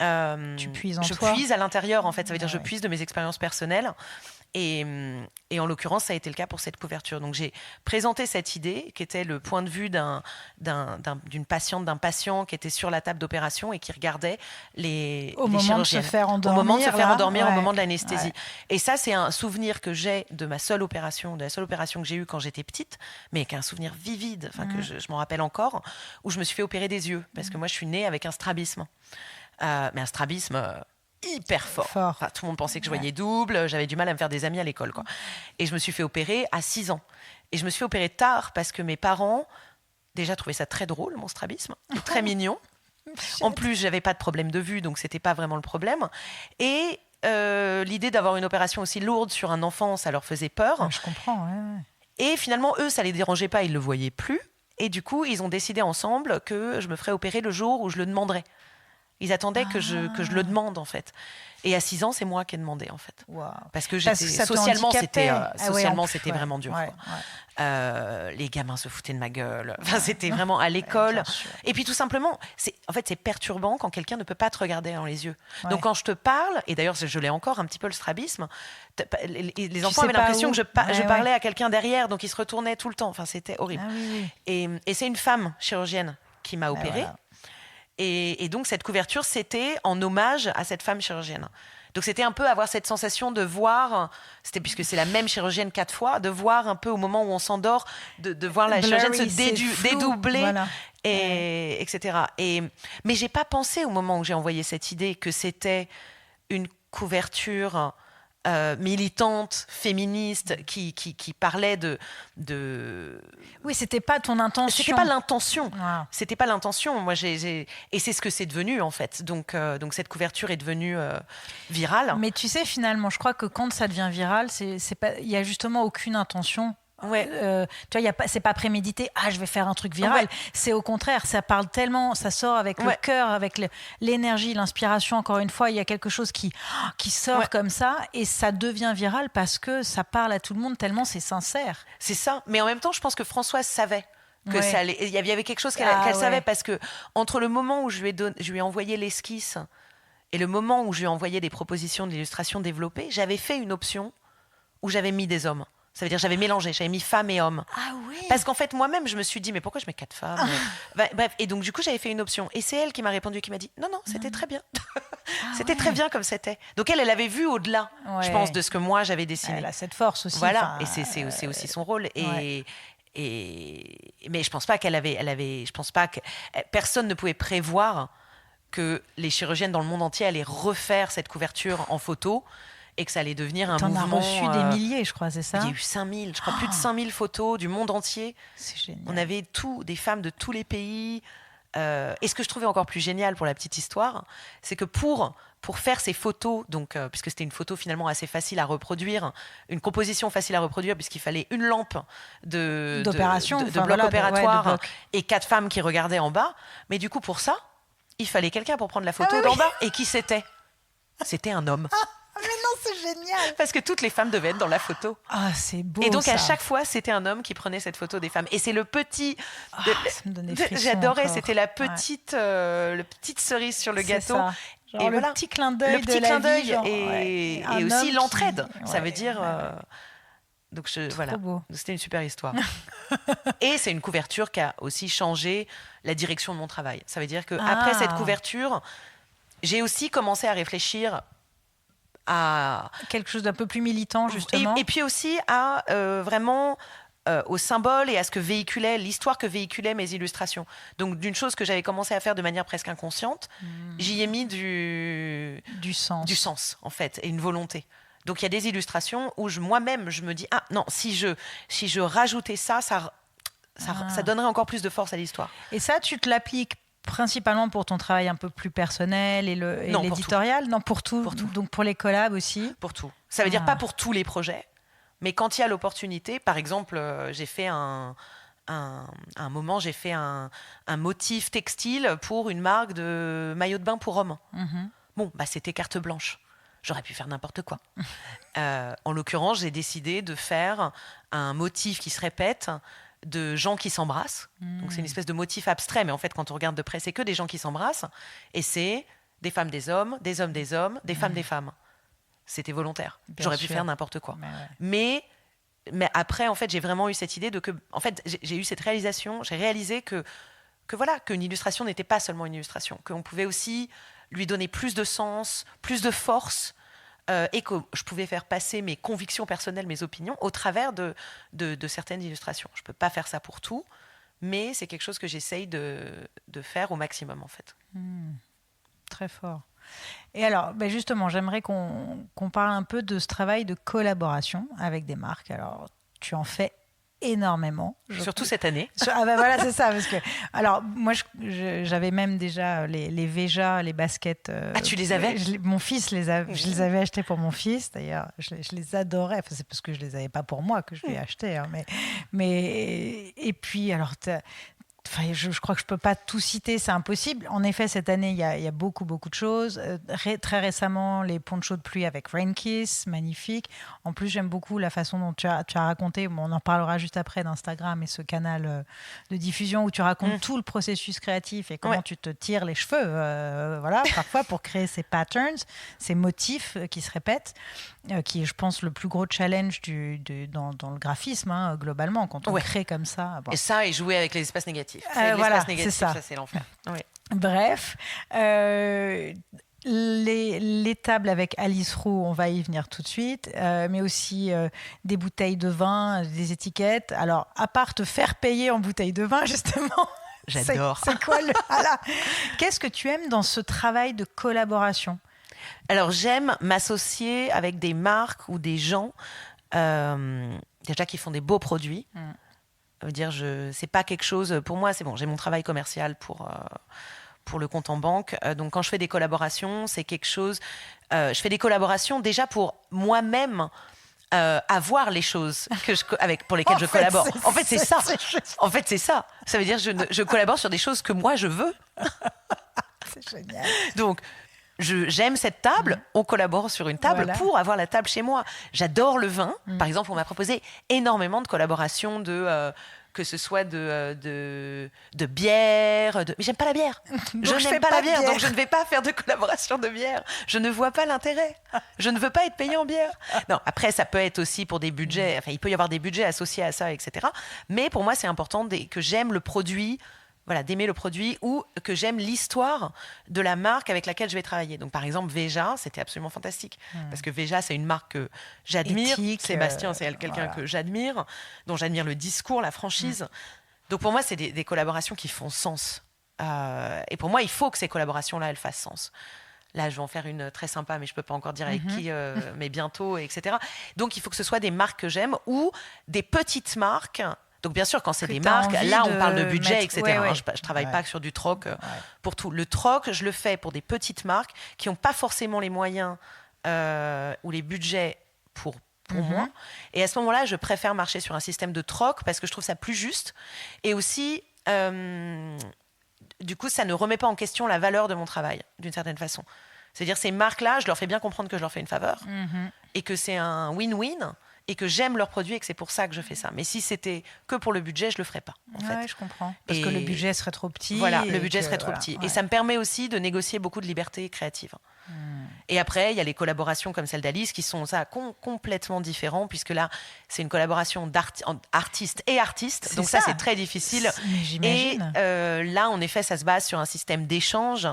tu puises je puise à l'intérieur, en fait. Ça veut dire je puise de mes expériences personnelles. Et en l'occurrence, ça a été le cas pour cette couverture. Donc, j'ai présenté cette idée qui était le point de vue d'une patiente, d'un patient qui était sur la table d'opération et qui regardait les chirurgiennes. Au moment de se faire endormir, au moment de l'anesthésie. Et ça, c'est un souvenir que j'ai de la seule opération que j'ai eue quand j'étais petite, mais qui est un souvenir vivide, que je m'en rappelle encore, où je me suis fait opérer des yeux. Parce que moi, je suis née avec un strabisme. Mais un strabisme... hyper fort. Enfin, tout le monde pensait que je voyais double, j'avais du mal à me faire des amis à l'école, quoi. Et je me suis fait opérer à 6 ans. Et je me suis fait opérer tard parce que mes parents déjà trouvaient ça très drôle, mon strabisme, très mignon. En plus, j'avais pas de problème de vue, donc c'était pas vraiment le problème. Et l'idée d'avoir une opération aussi lourde sur un enfant, ça leur faisait peur. Je comprends, ouais. Et finalement, eux, ça les dérangeait pas, ils le voyaient plus. Et du coup, ils ont décidé ensemble que je me ferais opérer le jour où je le demanderais. Ils attendaient que je le demande, en fait. Et à 6 ans, c'est moi qui ai demandé, en fait. Wow. Parce que socialement, c'était vraiment dur. Ouais. Les gamins se foutaient de ma gueule. Enfin, c'était vraiment à l'école. Et puis, tout simplement, c'est perturbant quand quelqu'un ne peut pas te regarder dans les yeux. Ouais. Donc, quand je te parle, et d'ailleurs, je l'ai encore un petit peu le strabisme, les enfants avaient l'impression que je parlais à quelqu'un derrière, donc ils se retournaient tout le temps. Enfin, c'était horrible. Et c'est une femme chirurgienne qui m'a opérée. Voilà. Et donc, cette couverture, c'était en hommage à cette femme chirurgienne. Donc, c'était un peu avoir cette sensation de voir, puisque c'est la même chirurgienne 4 fois, de voir un peu au moment où on s'endort, de voir la chirurgienne se dédoubler, voilà. Etc. Mais je n'ai pas pensé au moment où j'ai envoyé cette idée que c'était une couverture militante, féministe, qui parlait de... Oui, c'était pas ton intention. C'était pas l'intention. Wow. C'était pas l'intention. Moi, et c'est ce que c'est devenu, en fait. Donc cette couverture est devenue virale. Mais tu sais, finalement, je crois que quand ça devient viral, il y a justement aucune intention. Ouais. Tu vois, c'est pas prémédité. Je vais faire un truc viral. Ouais. C'est au contraire, ça parle tellement, ça sort avec le cœur, avec l'énergie, l'inspiration. Encore une fois, il y a quelque chose qui sort comme ça, et ça devient viral parce que ça parle à tout le monde tellement c'est sincère. C'est ça. Mais en même temps, je pense que Françoise savait que ça allait. Il y avait quelque chose qu'elle savait, parce que entre le moment où je lui ai envoyé l'esquisse et le moment où je lui ai envoyé des propositions d'illustration développées, j'avais fait une option où j'avais mis des hommes. Ça veut dire j'avais mélangé, j'avais mis femmes et hommes. Ah oui. Parce qu'en fait, moi-même, je me suis dit, mais pourquoi je mets 4 femmes Bref, et donc du coup, j'avais fait une option. Et c'est elle qui m'a répondu, qui m'a dit, non, c'était très bien. C'était très bien comme c'était. Donc elle avait vu au-delà, je pense, de ce que moi, j'avais dessiné. Elle a cette force aussi. Voilà, et c'est aussi son rôle. Mais je pense pas je pense pas que personne ne pouvait prévoir que les chirurgiennes dans le monde entier allaient refaire cette couverture en photo, et que ça allait devenir un mouvement. T'en as reçu des milliers, je crois, c'est ça ? Il y a eu 5000, je crois, plus de 5000 photos du monde entier. C'est génial. On avait des femmes de tous les pays. Et ce que je trouvais encore plus génial pour la petite histoire, c'est que pour faire ces photos, donc, puisque c'était une photo finalement assez facile à reproduire, une composition facile à reproduire, puisqu'il fallait une lampe de bloc opératoire et 4 femmes qui regardaient en bas. Mais du coup, pour ça, il fallait quelqu'un pour prendre la photo d'en bas. Et qui c'était ? C'était un homme. Mais non, c'est génial. Parce que toutes les femmes devaient être dans la photo. C'est beau. Et donc ça. À chaque fois, c'était un homme qui prenait cette photo des femmes. Et c'est le petit. Ça me donne des frissons j'adorais. encore. C'était la petite, petite cerise sur le gâteau. Ça. Genre le petit clin d'œil de la vie. Et aussi l'entraide. Ça veut dire. Donc voilà, c'était une super histoire. Et c'est une couverture qui a aussi changé la direction de mon travail. Ça veut dire qu'après cette couverture, j'ai aussi commencé à réfléchir à quelque chose d'un peu plus militant, justement. Et puis aussi à vraiment au symbole et à ce que véhiculait l'histoire que véhiculaient mes illustrations. Donc d'une chose que j'avais commencé à faire de manière presque inconsciente, j'y ai mis du sens en fait, et une volonté. Donc il y a des illustrations où moi-même je me dis non, si je rajoutais ça donnerait encore plus de force à l'histoire. Et ça, tu te l'appliques principalement pour ton travail un peu plus personnel et l'éditorial? Non, pour tout. Donc pour les collabs aussi? Pour tout. Ça veut dire pas pour tous les projets, mais quand il y a l'opportunité. Par exemple, j'ai fait un moment, j'ai fait un motif textile pour une marque de maillot de bain pour hommes. Bon, c'était carte blanche. J'aurais pu faire n'importe quoi. En l'occurrence, j'ai décidé de faire un motif qui se répète de gens qui s'embrassent. Donc c'est une espèce de motif abstrait, mais en fait, quand on regarde de près, c'est que des gens qui s'embrassent. Et c'est des femmes des hommes, des hommes des hommes, des femmes des femmes. C'était volontaire. J'aurais pu faire n'importe quoi. Mais après, en fait, j'ai vraiment eu cette idée en fait, j'ai eu cette réalisation. J'ai réalisé que voilà, qu'une illustration n'était pas seulement une illustration, qu'on pouvait aussi lui donner plus de sens, plus de force, et que je pouvais faire passer mes convictions personnelles, mes opinions, au travers de certaines illustrations. Je ne peux pas faire ça pour tout, mais c'est quelque chose que j'essaye de faire au maximum, en fait. Très fort. Et alors, justement, j'aimerais qu'on parle un peu de ce travail de collaboration avec des marques. Alors, tu en fais énormément. Surtout cette année. Voilà, c'est ça. Parce que, alors, moi, j'avais même déjà les Veja, les baskets. Tu les avais? Mon fils je les avais achetés pour mon fils. D'ailleurs, je les adorais. Enfin, c'est parce que je les avais pas pour moi que je les ai achetés. Hein, mais et puis, alors, je crois que je ne peux pas tout citer, c'est impossible. En effet, cette année, il y a beaucoup, beaucoup de choses. Très récemment, les ponchos de pluie avec Rain Kiss, magnifique. En plus, j'aime beaucoup la façon dont tu as raconté, on en parlera juste après d'Instagram et ce canal de diffusion où tu racontes tout le processus créatif et comment tu te tires les cheveux, voilà, parfois pour créer ces patterns, ces motifs qui se répètent, qui est, je pense, le plus gros challenge dans le graphisme, globalement, quand on crée comme ça. Bon. Et ça, et jouer avec les espaces négatifs. Voilà, négatif, c'est ça. Ça, c'est l'enfer. Oui. Bref, les tables avec Alice Roux, on va y venir tout de suite, mais aussi des bouteilles de vin, des étiquettes. Alors, à part te faire payer en bouteilles de vin, justement, j'adore. C'est quoi Qu'est-ce que tu aimes dans ce travail de collaboration? Alors, j'aime m'associer avec des marques ou des gens déjà qui font des beaux produits. Ça veut dire, c'est pas quelque chose... Pour moi, c'est bon, j'ai mon travail commercial pour le compte en banque. Donc, quand je fais des collaborations, c'est quelque chose... je fais des collaborations déjà pour moi-même avoir les choses pour lesquelles je collabore. En fait, c'est ça. En fait, c'est ça. Ça veut dire, je collabore sur des choses que moi, je veux. C'est génial. Donc... j'aime cette table, on collabore sur une table pour avoir la table chez moi. J'adore le vin. Par exemple, on m'a proposé énormément de collaborations que ce soit de bière. Mais j'aime pas la bière. Je n'aime pas la bière, donc je ne vais pas faire de collaboration de bière. Je ne vois pas l'intérêt. Je ne veux pas être payée en bière. Non, après, ça peut être aussi pour des budgets. Enfin, il peut y avoir des budgets associés à ça, etc. Mais pour moi, c'est important que j'aime le produit. Voilà, d'aimer le produit ou que j'aime l'histoire de la marque avec laquelle je vais travailler. Donc, par exemple, Veja, c'était absolument fantastique. Parce que Veja, c'est une marque que j'admire. Éthique, Sébastien, c'est quelqu'un que j'admire, dont j'admire le discours, la franchise. Donc, pour moi, c'est des collaborations qui font sens. Et pour moi, il faut que ces collaborations-là, elles fassent sens. Là, je vais en faire une très sympa, mais je ne peux pas encore dire avec qui, mais bientôt, etc. Donc, il faut que ce soit des marques que j'aime ou des petites marques. Donc, bien sûr, quand c'est des marques, là, on parle de budget, etc. Je ne travaille pas sur du troc pour tout. Le troc, je le fais pour des petites marques qui n'ont pas forcément les moyens ou les budgets pour moi. Et à ce moment-là, je préfère marcher sur un système de troc parce que je trouve ça plus juste. Et aussi, du coup, ça ne remet pas en question la valeur de mon travail, d'une certaine façon. C'est-à-dire, ces marques-là, je leur fais bien comprendre que je leur fais une faveur et que c'est un win-win. et que j'aime leurs produits et que c'est pour ça que je fais ça. Mais si c'était que pour le budget, je le ferais pas. En fait. Je comprends. Parce que le budget serait trop petit. Voilà, le budget serait trop petit. Et ça me permet aussi de négocier beaucoup de liberté créative. Et après, il y a les collaborations comme celle d'Alice qui sont complètement différentes, puisque là, c'est une collaboration d'artiste et artiste. Donc ça, c'est très difficile. J'imagine. Et là, en effet, ça se base sur un système d'échange.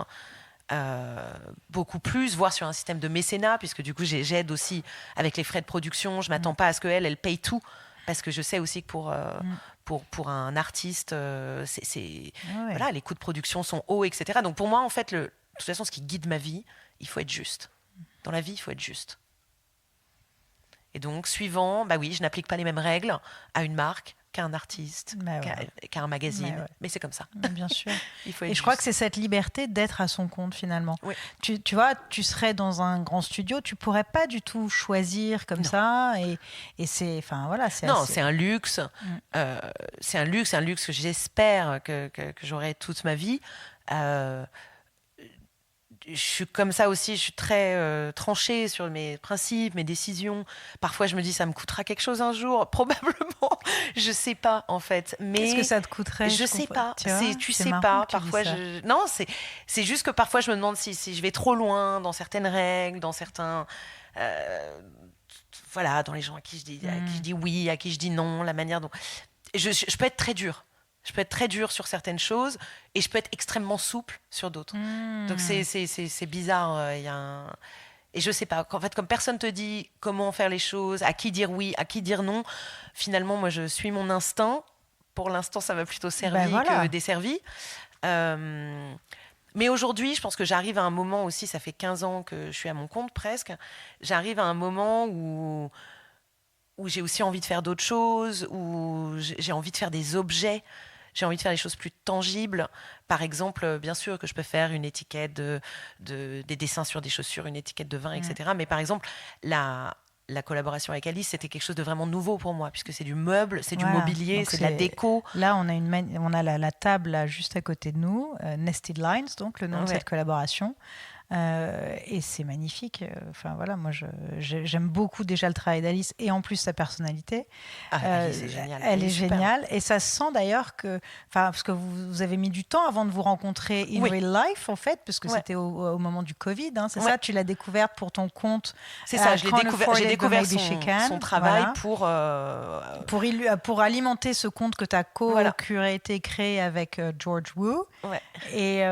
Beaucoup plus, voire sur un système de mécénat, puisque du coup j'aide aussi avec les frais de production. Je m'attends pas à ce qu'elle elle paye tout, parce que je sais aussi que pour un artiste, voilà, les coûts de production sont hauts, etc. Donc pour moi, en fait, de toute façon, ce qui guide ma vie, il faut être juste. Dans la vie, il faut être juste. Et donc, suivant, je n'applique pas les mêmes règles à une marque qu'à un artiste, qu'à un magazine. Mais c'est comme ça. Bien sûr. Il faut être et je crois que c'est cette liberté d'être à son compte, finalement. Oui. Tu vois, tu serais dans un grand studio, tu pourrais pas du tout choisir comme ça. Et c'est... Enfin, voilà, c'est un luxe. C'est un luxe que j'espère que j'aurai toute ma vie. Je suis comme ça aussi, je suis très tranchée sur mes principes, mes décisions. Parfois, je me dis, ça me coûtera quelque chose un jour, probablement. Je sais pas, en fait. Mais qu'est-ce que ça te coûterait? Je sais pas. Tu sais marrant pas. Parfois, non, c'est juste que parfois, je me demande si je vais trop loin dans certaines règles, dans certains. Voilà, dans les gens à qui je dis oui, à qui je dis non, la manière dont. Je peux être très dure. Je peux être très dure sur certaines choses et je peux être extrêmement souple sur d'autres. Donc c'est bizarre. Et je sais pas. En fait, comme personne te dit comment faire les choses, à qui dire oui, à qui dire non, finalement, moi, je suis mon instinct. Pour l'instant, ça m'a plutôt servi que desservi. Mais aujourd'hui, je pense que j'arrive à un moment aussi, ça fait 15 ans que je suis à mon compte presque, j'arrive à un moment où j'ai aussi envie de faire d'autres choses, où j'ai envie de faire des objets. J'ai envie de faire des choses plus tangibles. Par exemple, bien sûr que je peux faire une étiquette des dessins sur des chaussures, une étiquette de vin, etc. Mais par exemple, la collaboration avec Alice, c'était quelque chose de vraiment nouveau pour moi, puisque c'est du meuble, c'est du mobilier, donc c'est de la déco. Là, on a la table là, juste à côté de nous, Nested Lines, donc le nom de cette collaboration. Et c'est magnifique. Enfin voilà, moi j'aime beaucoup déjà le travail d'Alice et en plus sa personnalité. Alice est géniale. Elle est géniale et ça se sent d'ailleurs que, parce que vous avez mis du temps avant de vous rencontrer in real life en fait, parce que c'était au moment du Covid. Hein, c'est ça, tu l'as découverte pour ton compte. C'est ça, j'ai découvert son travail pour alimenter ce compte que tu as créé avec George Wu. Et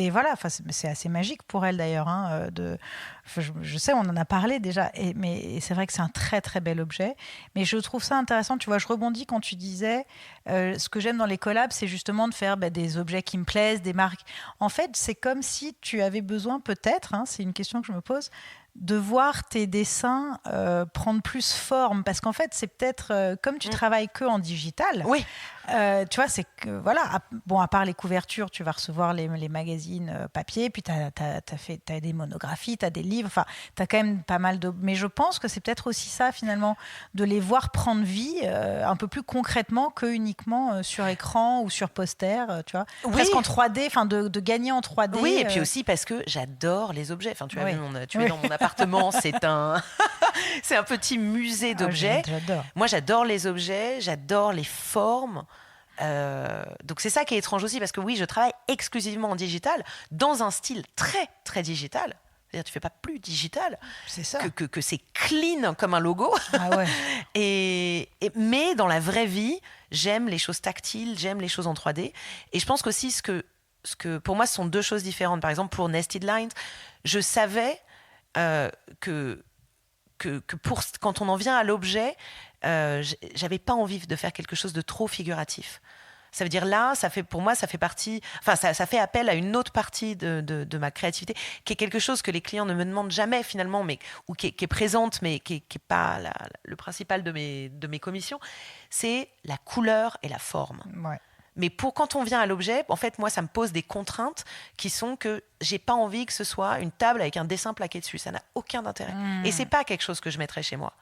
voilà, c'est assez magique pour elle d'ailleurs. Je sais, on en a parlé déjà, mais c'est vrai que c'est un très très bel objet. Mais je trouve ça intéressant, tu vois, je rebondis quand tu disais ce que j'aime dans les collabs, c'est justement de faire des objets qui me plaisent, des marques. En fait, c'est comme si tu avais besoin peut-être, c'est une question que je me pose, de voir tes dessins prendre plus forme, parce qu'en fait c'est peut-être comme tu travailles que en digital, tu vois, c'est que voilà, à part les couvertures, tu vas recevoir les magazines papier, puis t'as des monographies, t'as des livres, enfin t'as quand même pas mal de, mais je pense que c'est peut-être aussi ça finalement, de les voir prendre vie un peu plus concrètement que uniquement sur écran ou sur poster, tu vois, presque en 3D, enfin de gagner en 3D. Oui, et puis aussi parce que j'adore les objets. Enfin, tu as vu, tu es dans mon appartement, c'est un petit musée d'objets. J'adore. Moi, j'adore les objets, j'adore les formes. Donc c'est ça qui est étrange aussi, parce que oui, je travaille exclusivement en digital, dans un style très très digital. C'est-à-dire, tu fais pas plus digital, c'est ça. que c'est clean comme un logo. Mais dans la vraie vie, j'aime les choses tactiles, j'aime les choses en 3D. Et je pense qu'aussi ce que pour moi, ce sont deux choses différentes. Par exemple, pour Nested Lines, je savais que quand on en vient à l'objet, j'avais pas envie de faire quelque chose de trop figuratif. Ça veut dire là, pour moi, ça fait partie, enfin, ça fait appel à une autre partie de ma créativité, qui est quelque chose que les clients ne me demandent jamais finalement, ou qui est présente, mais qui est pas le principal de mes commissions. C'est la couleur et la forme. Ouais. Mais quand on vient à l'objet, en fait, moi, ça me pose des contraintes qui sont que j'ai pas envie que ce soit une table avec un dessin plaqué dessus. Ça n'a aucun intérêt. Et c'est pas quelque chose que je mettrais chez moi.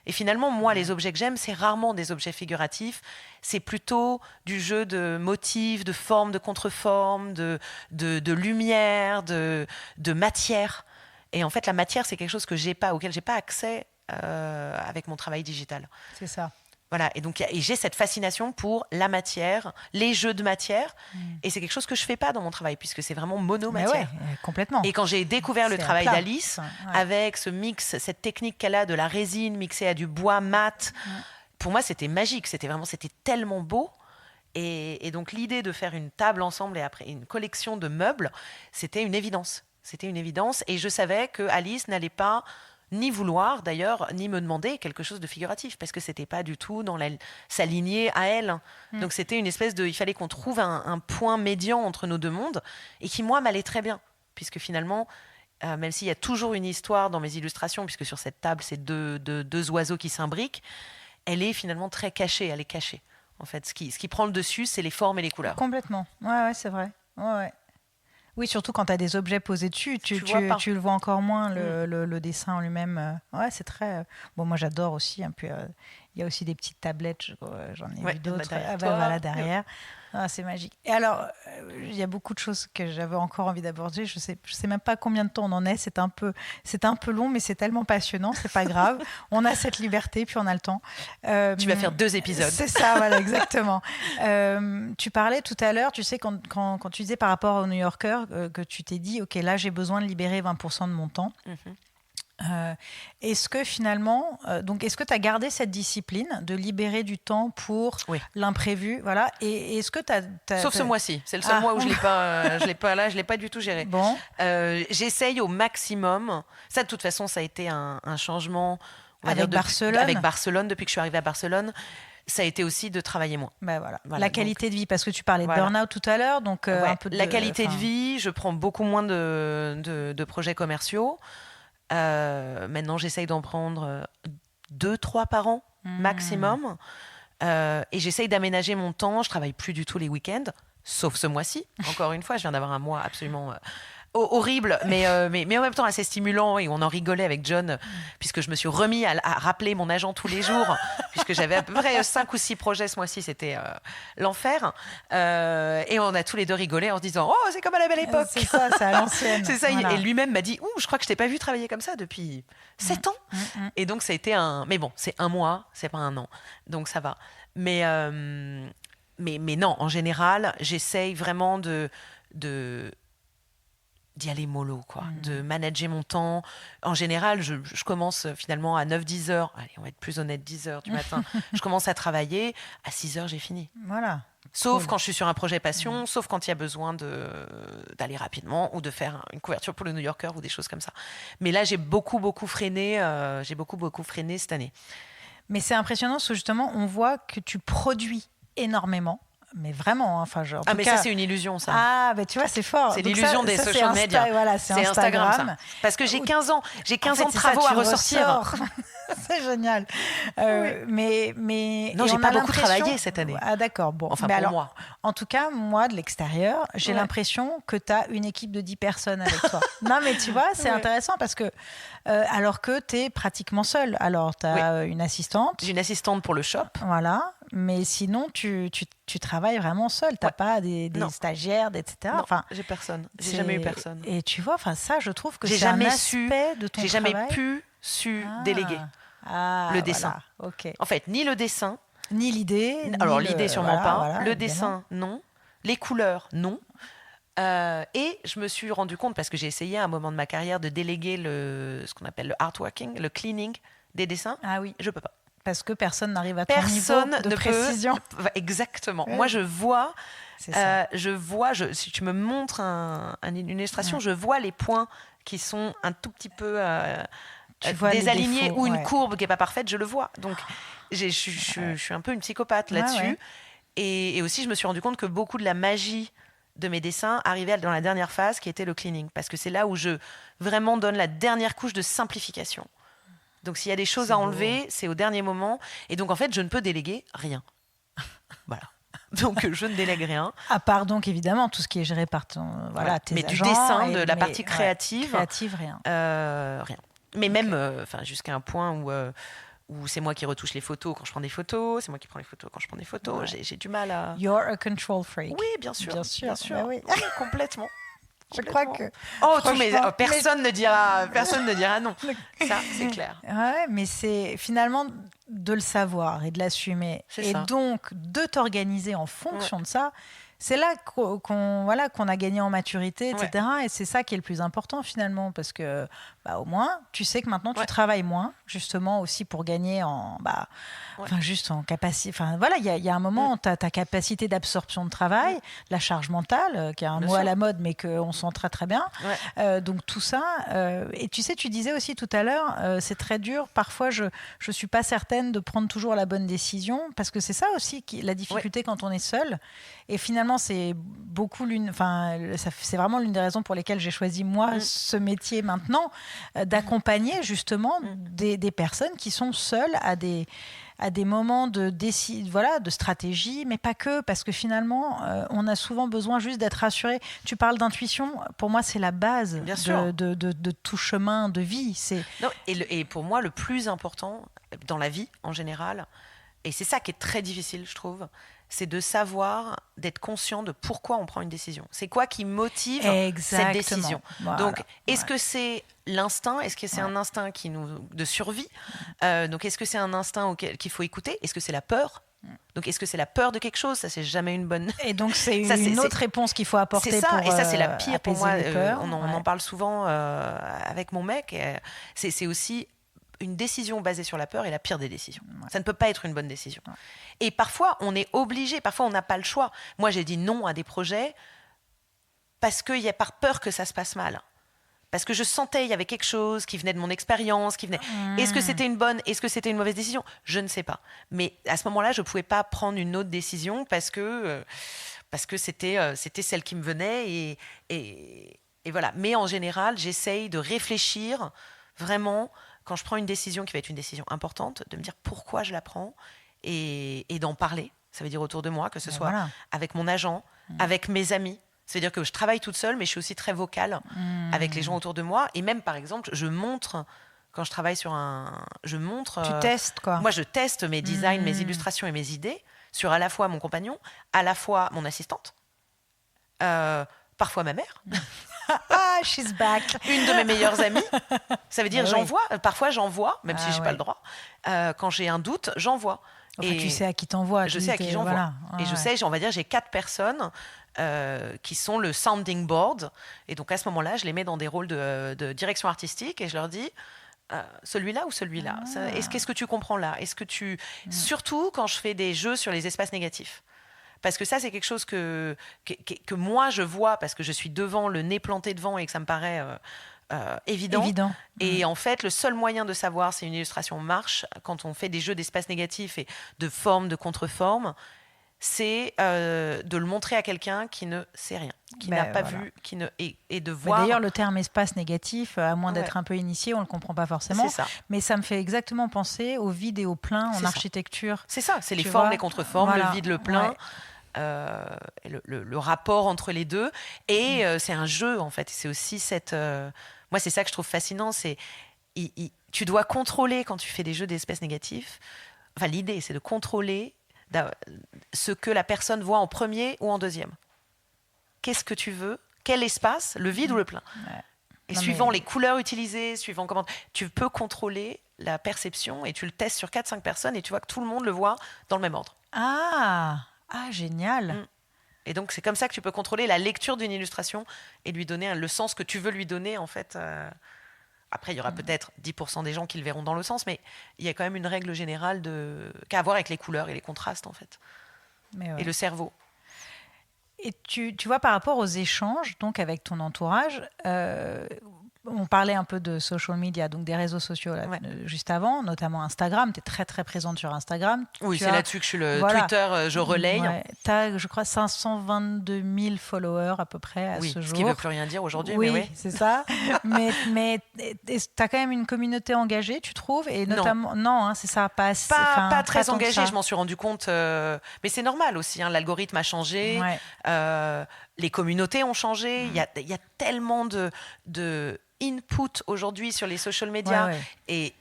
Et finalement, moi, les objets que j'aime, c'est rarement des objets figuratifs. C'est plutôt du jeu de motifs, de formes, de contre-formes, de lumière, de matière. Et en fait, la matière, c'est quelque chose auquel j'ai pas accès avec mon travail digital. C'est ça. Voilà, et donc et j'ai cette fascination pour la matière, les jeux de matière, et c'est quelque chose que je fais pas dans mon travail puisque c'est vraiment monomatière. Ouais, complètement. Et quand j'ai découvert le travail d'Alice, ouais. avec ce mix, cette technique qu'elle a de la résine mixée à du bois mat, pour moi c'était magique, c'était tellement beau. Et donc l'idée de faire une table ensemble et après une collection de meubles, c'était une évidence. C'était une évidence, et je savais que Alice n'allait pas ni vouloir d'ailleurs, ni me demander quelque chose de figuratif, parce que c'était pas du tout dans sa lignée à elle. Donc c'était une espèce de... Il fallait qu'on trouve un point médian entre nos deux mondes, et qui, moi, m'allait très bien, puisque finalement, même s'il y a toujours une histoire dans mes illustrations, puisque sur cette table, c'est deux oiseaux qui s'imbriquent, elle est finalement très cachée, elle est cachée. En fait, ce qui prend le dessus, c'est les formes et les couleurs. Complètement, ouais, c'est vrai. Ouais. Oui, surtout quand tu as des objets posés dessus, tu le vois encore moins, le dessin en lui-même. Ouais, c'est très... Bon, moi, j'adore aussi. Hein, puis, il y a aussi des petites tablettes, j'en ai vu d'autres. Voilà, derrière. Ah, c'est magique. Et alors, il y a beaucoup de choses que j'avais encore envie d'aborder. Je sais même pas combien de temps on en est. C'est un peu long, mais c'est tellement passionnant. C'est pas grave. On a cette liberté, puis on a le temps. Tu vas faire 2 épisodes. C'est ça, voilà, exactement. Tu parlais tout à l'heure, tu sais, quand tu disais par rapport au New Yorker, que tu t'es dit, OK, là, j'ai besoin de libérer 20% de mon temps. Est-ce que finalement, est-ce que tu as gardé cette discipline de libérer du temps pour l'imprévu, voilà, et est-ce que sauf ce mois-ci, c'est le seul mois où je l'ai pas du tout géré. Bon, j'essaye au maximum. Ça, de toute façon, ça a été un changement. Avec Barcelone. Avec Barcelone, depuis que je suis arrivée à Barcelone. Ça a été aussi de travailler moins. Voilà. La qualité de vie, parce que tu parlais de burn-out tout à l'heure, donc un peu la qualité de vie. Je prends beaucoup moins de projets commerciaux. Maintenant, j'essaye d'en prendre 2-3 par an maximum, et j'essaye d'aménager mon temps. Je travaille plus du tout les week-ends, sauf ce mois-ci. Encore une fois, je viens d'avoir un mois absolument horrible, mais en même temps assez stimulant, et on en rigolait avec John, puisque je me suis remis à rappeler mon agent tous les jours, puisque j'avais à peu près 5 ou 6 projets ce mois-ci, c'était l'enfer, et on a tous les deux rigolé en se disant « Oh, c'est comme à la belle époque !» C'est ça, c'est à l'ancienne. C'est ça, voilà. Et lui-même m'a dit « Je crois que je t'ai pas vu travailler comme ça depuis 7 ans !» Et donc ça a été mais bon, c'est un mois, c'est pas un an, donc ça va. Mais non, en général, j'essaye vraiment d'y aller mollo, quoi, de manager mon temps. En général, je commence finalement à 9-10 heures. Allez, on va être plus honnête, 10 heures du matin. Je commence à travailler. À 6 heures, j'ai fini. Voilà. Sauf quand je suis sur un projet passion, sauf quand il y a besoin d'aller rapidement ou de faire une couverture pour le New Yorker ou des choses comme ça. Mais là, j'ai beaucoup freiné cette année. Mais c'est impressionnant parce que justement, on voit que tu produis énormément. Mais vraiment, enfin, genre. Mais ça, c'est une illusion, ça. Ah, ben tu vois, c'est fort. C'est l'illusion des social media. Voilà, c'est Instagram, ça. Parce que j'ai 15 ans. J'ai 15 ans de travaux à ressortir. C'est génial. Mais non, j'ai pas beaucoup travaillé cette année. Ah, d'accord. Bon. Enfin, mais pour alors, moi. En tout cas, moi, de l'extérieur, j'ai l'impression que tu as une équipe de 10 personnes avec toi. Non, mais tu vois, c'est intéressant parce que, alors que tu es pratiquement seule. Alors, tu as une assistante. J'ai une assistante pour le shop. Voilà. Mais sinon, tu travailles vraiment seule. Tu n'as pas des stagiaires, etc. Non, enfin, j'ai personne. J'ai jamais eu personne. Et tu vois, ça, je trouve que c'est un aspect de ton travail. J'ai jamais su déléguer le dessin. Voilà. Okay. En fait, ni le dessin, ni l'idée. Alors, l'idée, sûrement pas. Voilà, le dessin, non. Les couleurs, non. Et je me suis rendu compte, parce que j'ai essayé à un moment de ma carrière de déléguer ce qu'on appelle le artworking, le cleaning des dessins. Ah oui. Je peux pas. Parce que personne n'arrive à ton niveau de précision. Exactement. Moi, je vois... si tu me montres une illustration, je vois les points qui sont un tout petit peu désalignés ou une courbe qui n'est pas parfaite, je le vois. Donc, je suis un peu une psychopathe là-dessus. Et aussi, je me suis rendu compte que beaucoup de la magie de mes dessins arrivait dans la dernière phase, qui était le cleaning. Parce que c'est là où je vraiment donne la dernière couche de simplification. Donc, s'il y a des choses à enlever, c'est au dernier moment. Et donc, en fait, je ne peux déléguer rien. Voilà. Donc, je ne délègue rien. À part, donc, évidemment, tout ce qui est géré par tes agents. Mais du dessin, de la partie créative. Créative, rien. Rien. Mais même, jusqu'à un point où c'est moi qui retouche les photos quand je prends des photos, c'est moi qui prends les photos quand je prends des photos. J'ai du mal à... You're a control freak. Oui, bien sûr. Bien sûr. Bah oui. Oui, complètement. Je crois que... personne ne dira non. Ça, c'est clair. Ouais, mais c'est finalement de le savoir et de l'assumer. Et donc, de t'organiser en fonction de ça, c'est là qu'on a gagné en maturité, etc. Et c'est ça qui est le plus important finalement, parce que au moins, tu sais que maintenant, tu travailles moins, justement aussi pour gagner juste en capacité. Enfin, voilà, il y a un moment, tu as ta capacité d'absorption de travail, la charge mentale, qui est un mot à la mode, mais qu'on sent très très bien. Donc tout ça. Et tu sais, tu disais aussi tout à l'heure, c'est très dur. Parfois, je suis pas certaine de prendre toujours la bonne décision, parce que c'est ça aussi la difficulté quand on est seul. Et finalement, c'est c'est vraiment l'une des raisons pour lesquelles j'ai choisi moi ce métier maintenant, d'accompagner justement des personnes qui sont seules à des moments de stratégie, mais pas que, parce que finalement, on a souvent besoin juste d'être rassuré. Tu parles d'intuition, pour moi, c'est la base de tout chemin de vie. Et pour moi, le plus important dans la vie, en général, et c'est ça qui est très difficile, je trouve, c'est de savoir, d'être conscient de pourquoi on prend une décision. C'est quoi qui motive cette décision. Donc, est-ce que c'est l'instinct ? Est-ce que c'est un instinct de survie ? Donc, est-ce que c'est un instinct qu'il faut écouter ? Est-ce que c'est la peur ? Donc, est-ce que c'est la peur de quelque chose ? Ça, c'est jamais une bonne... Et donc, c'est une autre réponse qu'il faut apporter. C'est ça, pour, et ça, c'est la pire pour moi. On en parle souvent avec mon mec. C'est aussi... une décision basée sur la peur est la pire des décisions. Ça ne peut pas être une bonne décision. Et parfois, on est obligé, parfois on n'a pas le choix. Moi, j'ai dit non à des projets parce qu'il y a par peur que ça se passe mal. Parce que je sentais il y avait quelque chose qui venait de mon expérience, qui venait... Est-ce que c'était une bonne, est-ce que c'était une mauvaise décision ? Je ne sais pas. Mais à ce moment-là, je ne pouvais pas prendre une autre décision parce que c'était celle qui me venait. Et voilà. Mais en général, j'essaye de réfléchir vraiment... quand je prends une décision qui va être une décision importante, de me dire pourquoi je la prends et d'en parler. Ça veut dire autour de moi, que ce soit avec mon agent, avec mes amis. Ça veut dire que je travaille toute seule, mais je suis aussi très vocale avec les gens autour de moi. Et même, par exemple, je montre, quand je travaille sur Tu testes, quoi. Moi, je teste mes designs, mes illustrations et mes idées sur à la fois mon compagnon, à la fois mon assistante, parfois ma mère. Ah, she's back. Une de mes meilleures amies. Ça veut dire parfois j'envoie, même si je n'ai pas le droit. Quand j'ai un doute, j'envoie. Et tu sais à qui t'envoies. Je sais à qui j'envoie. Voilà. Et je sais, on va dire, j'ai 4 personnes qui sont le sounding board. Et donc à ce moment-là, je les mets dans des rôles de direction artistique et je leur dis celui-là ou celui-là. Qu'est-ce que tu comprends là ? Surtout quand je fais des jeux sur les espaces négatifs. Parce que ça, c'est quelque chose que moi, je vois parce que je suis devant, le nez planté devant et que ça me paraît évident. Et en fait, le seul moyen de savoir si une illustration marche, quand on fait des jeux d'espace négatif et de forme, de contre-forme, c'est de le montrer à quelqu'un qui ne sait rien, qui n'a pas vu, et de voir... D'ailleurs, le terme espace négatif, à moins d'être un peu initié, on ne le comprend pas forcément. C'est ça. Mais ça me fait exactement penser au vide et au plein en architecture. C'est ça, c'est les formes, les contre-formes, le vide, le plein. Le rapport entre les deux. Et c'est un jeu, en fait. C'est aussi moi, c'est ça que je trouve fascinant. C'est tu dois contrôler, quand tu fais des jeux d'espèces négatifs, enfin, l'idée, c'est de contrôler ce que la personne voit en premier ou en deuxième. Qu'est-ce que tu veux ? Quel espace ? Le vide ou le plein ? Et suivant les couleurs utilisées, suivant comment... Tu peux contrôler la perception et tu le testes sur 4-5 personnes et tu vois que tout le monde le voit dans le même ordre. Ah, génial. Et donc, c'est comme ça que tu peux contrôler la lecture d'une illustration et lui donner le sens que tu veux lui donner, en fait. Après, il y aura peut-être 10% des gens qui le verront dans le sens, mais il y a quand même une règle générale qu'à avoir avec les couleurs et les contrastes, en fait. Et le cerveau. Et tu vois, par rapport aux échanges, donc avec ton entourage, on parlait un peu de social media, donc des réseaux sociaux juste avant, notamment Instagram. Tu es très très présente sur Instagram. Oui, c'est là-dessus que je suis Twitter, je relaye. Tu as, je crois, 522 000 followers à peu près à ce jour. Ce qui ne veut plus rien dire aujourd'hui. Oui, mais c'est ça. mais tu as quand même une communauté engagée, tu trouves ? Et notamment, non, c'est ça, pas très engagée, je m'en suis rendu compte. Mais c'est normal aussi, l'algorithme a changé, les communautés ont changé. Il y a tellement de input aujourd'hui sur les social media et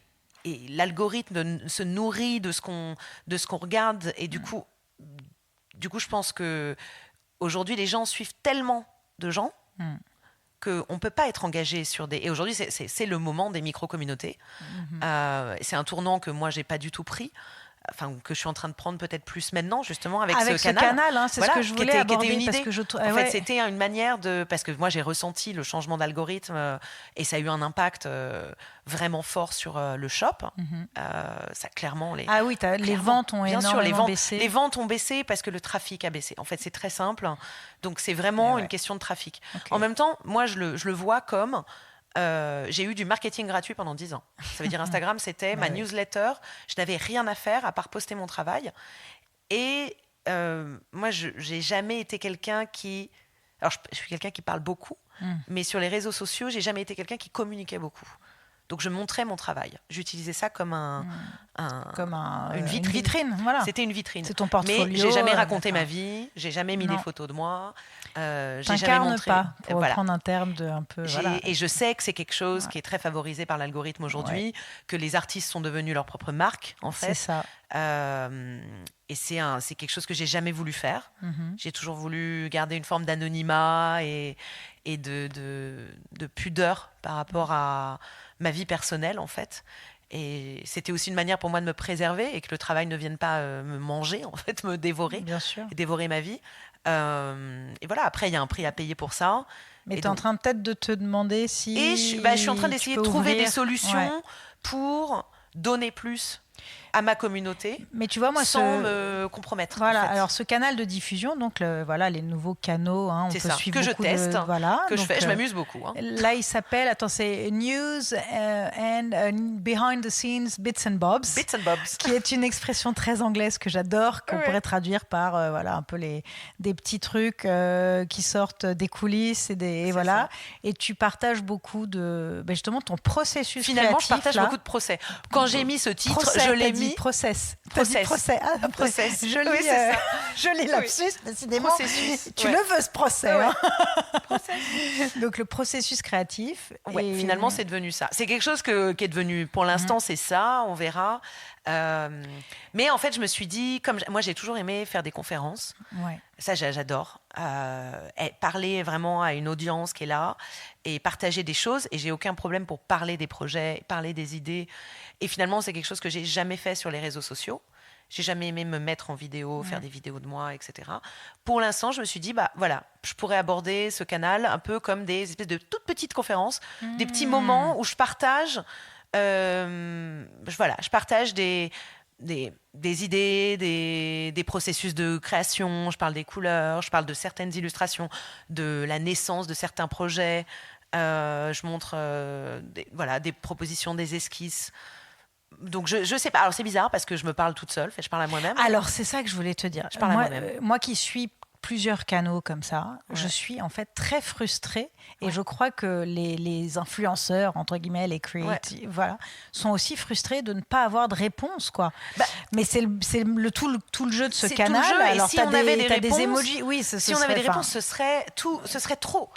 l'algorithme se nourrit de ce qu'on regarde et du coup je pense que aujourd'hui les gens suivent tellement de gens qu'on ne peut pas être engagé sur des... Et aujourd'hui, c'est le moment des micro-communautés. C'est un tournant que moi, je n'ai pas du tout pris. Enfin, que je suis en train de prendre peut-être plus maintenant, justement, avec ce canal. Hein, c'est ce que je voulais aborder. Qui était une idée. Parce que en fait, c'était une manière de... Parce que moi, j'ai ressenti le changement d'algorithme et ça a eu un impact vraiment fort sur le shop. Ça, clairement... Les ventes ont énormément baissé. Les ventes ont baissé parce que le trafic a baissé. En fait, c'est très simple. Donc, c'est vraiment une question de trafic. En même temps, moi, je le vois comme... j'ai eu du marketing gratuit pendant 10 ans. Ça veut dire Instagram, c'était ma newsletter. Je n'avais rien à faire à part poster mon travail. Et moi, je n'ai jamais été quelqu'un qui... Alors, je suis quelqu'un qui parle beaucoup, mais sur les réseaux sociaux, je n'ai jamais été quelqu'un qui communiquait beaucoup. Donc, je montrais mon travail. J'utilisais ça comme une vitrine. Voilà. C'était une vitrine. C'est ton portfolio. Mais j'ai jamais raconté ma vie. J'ai jamais mis des photos de moi. J'ai jamais montré. Pas, pour reprendre un terme de un peu. Et je sais que c'est quelque chose qui est très favorisé par l'algorithme aujourd'hui, que les artistes sont devenus leur propre marque, en fait. C'est ça. Et c'est quelque chose que j'ai jamais voulu faire. J'ai toujours voulu garder une forme d'anonymat et de pudeur par rapport à ma vie personnelle, en fait. Et c'était aussi une manière pour moi de me préserver et que le travail ne vienne pas me manger, en fait, me dévorer. Bien sûr. Et dévorer ma vie. Et voilà, après, il y a un prix à payer pour ça. Mais tu es en train peut-être de te demander si... Et je suis en train d'essayer de trouver des solutions pour donner plus à ma communauté, mais tu vois, moi, sans me compromettre. Voilà, en fait. alors ce canal de diffusion, donc les nouveaux canaux, on peut suivre que je teste, que donc, je m'amuse beaucoup. Là, il s'appelle, c'est News and Behind the Scenes Bits and Bobs. Bits and Bobs. Qui est une expression très anglaise que j'adore, qu'on pourrait traduire par un peu des petits trucs qui sortent des coulisses et voilà. Et tu partages beaucoup de justement ton processus Finalement, créatif. Je partage beaucoup de procès. Quand j'ai mis ce titre, je l'ai mis. Process. Process. Process. Je lis lapsus, décidément. Tu le veux, ce procès. Donc, le processus créatif. Et... Finalement, c'est devenu ça. C'est quelque chose qui est devenu, pour l'instant, c'est ça, on verra. Mais en fait, je me suis dit, moi, j'ai toujours aimé faire des conférences. Ça, j'adore. Parler vraiment à une audience qui est là et partager des choses. Et j'ai aucun problème pour parler des projets, parler des idées. Et finalement, c'est quelque chose que j'ai jamais fait sur les réseaux sociaux. J'ai jamais aimé me mettre en vidéo, faire des vidéos de moi, etc. Pour l'instant, je me suis dit, je pourrais aborder ce canal un peu comme des espèces de toutes petites conférences, des petits moments où je partage, je partage des idées, des processus de création, je parle des couleurs, je parle de certaines illustrations, de la naissance de certains projets, je montre des propositions, des esquisses. Donc je sais pas. Alors c'est bizarre parce que je me parle toute seule, je parle à moi-même. Alors c'est ça que je voulais te dire. Je parle à moi-même. Moi qui suis plusieurs canaux comme ça, je suis en fait très frustrée et je crois que les influenceurs, entre guillemets, les creators, sont aussi frustrés de ne pas avoir de réponse, quoi. Mais c'est tout le jeu de ce canal. Tout le jeu. Alors si on avait des emojis, si on avait des réponses, ce serait trop.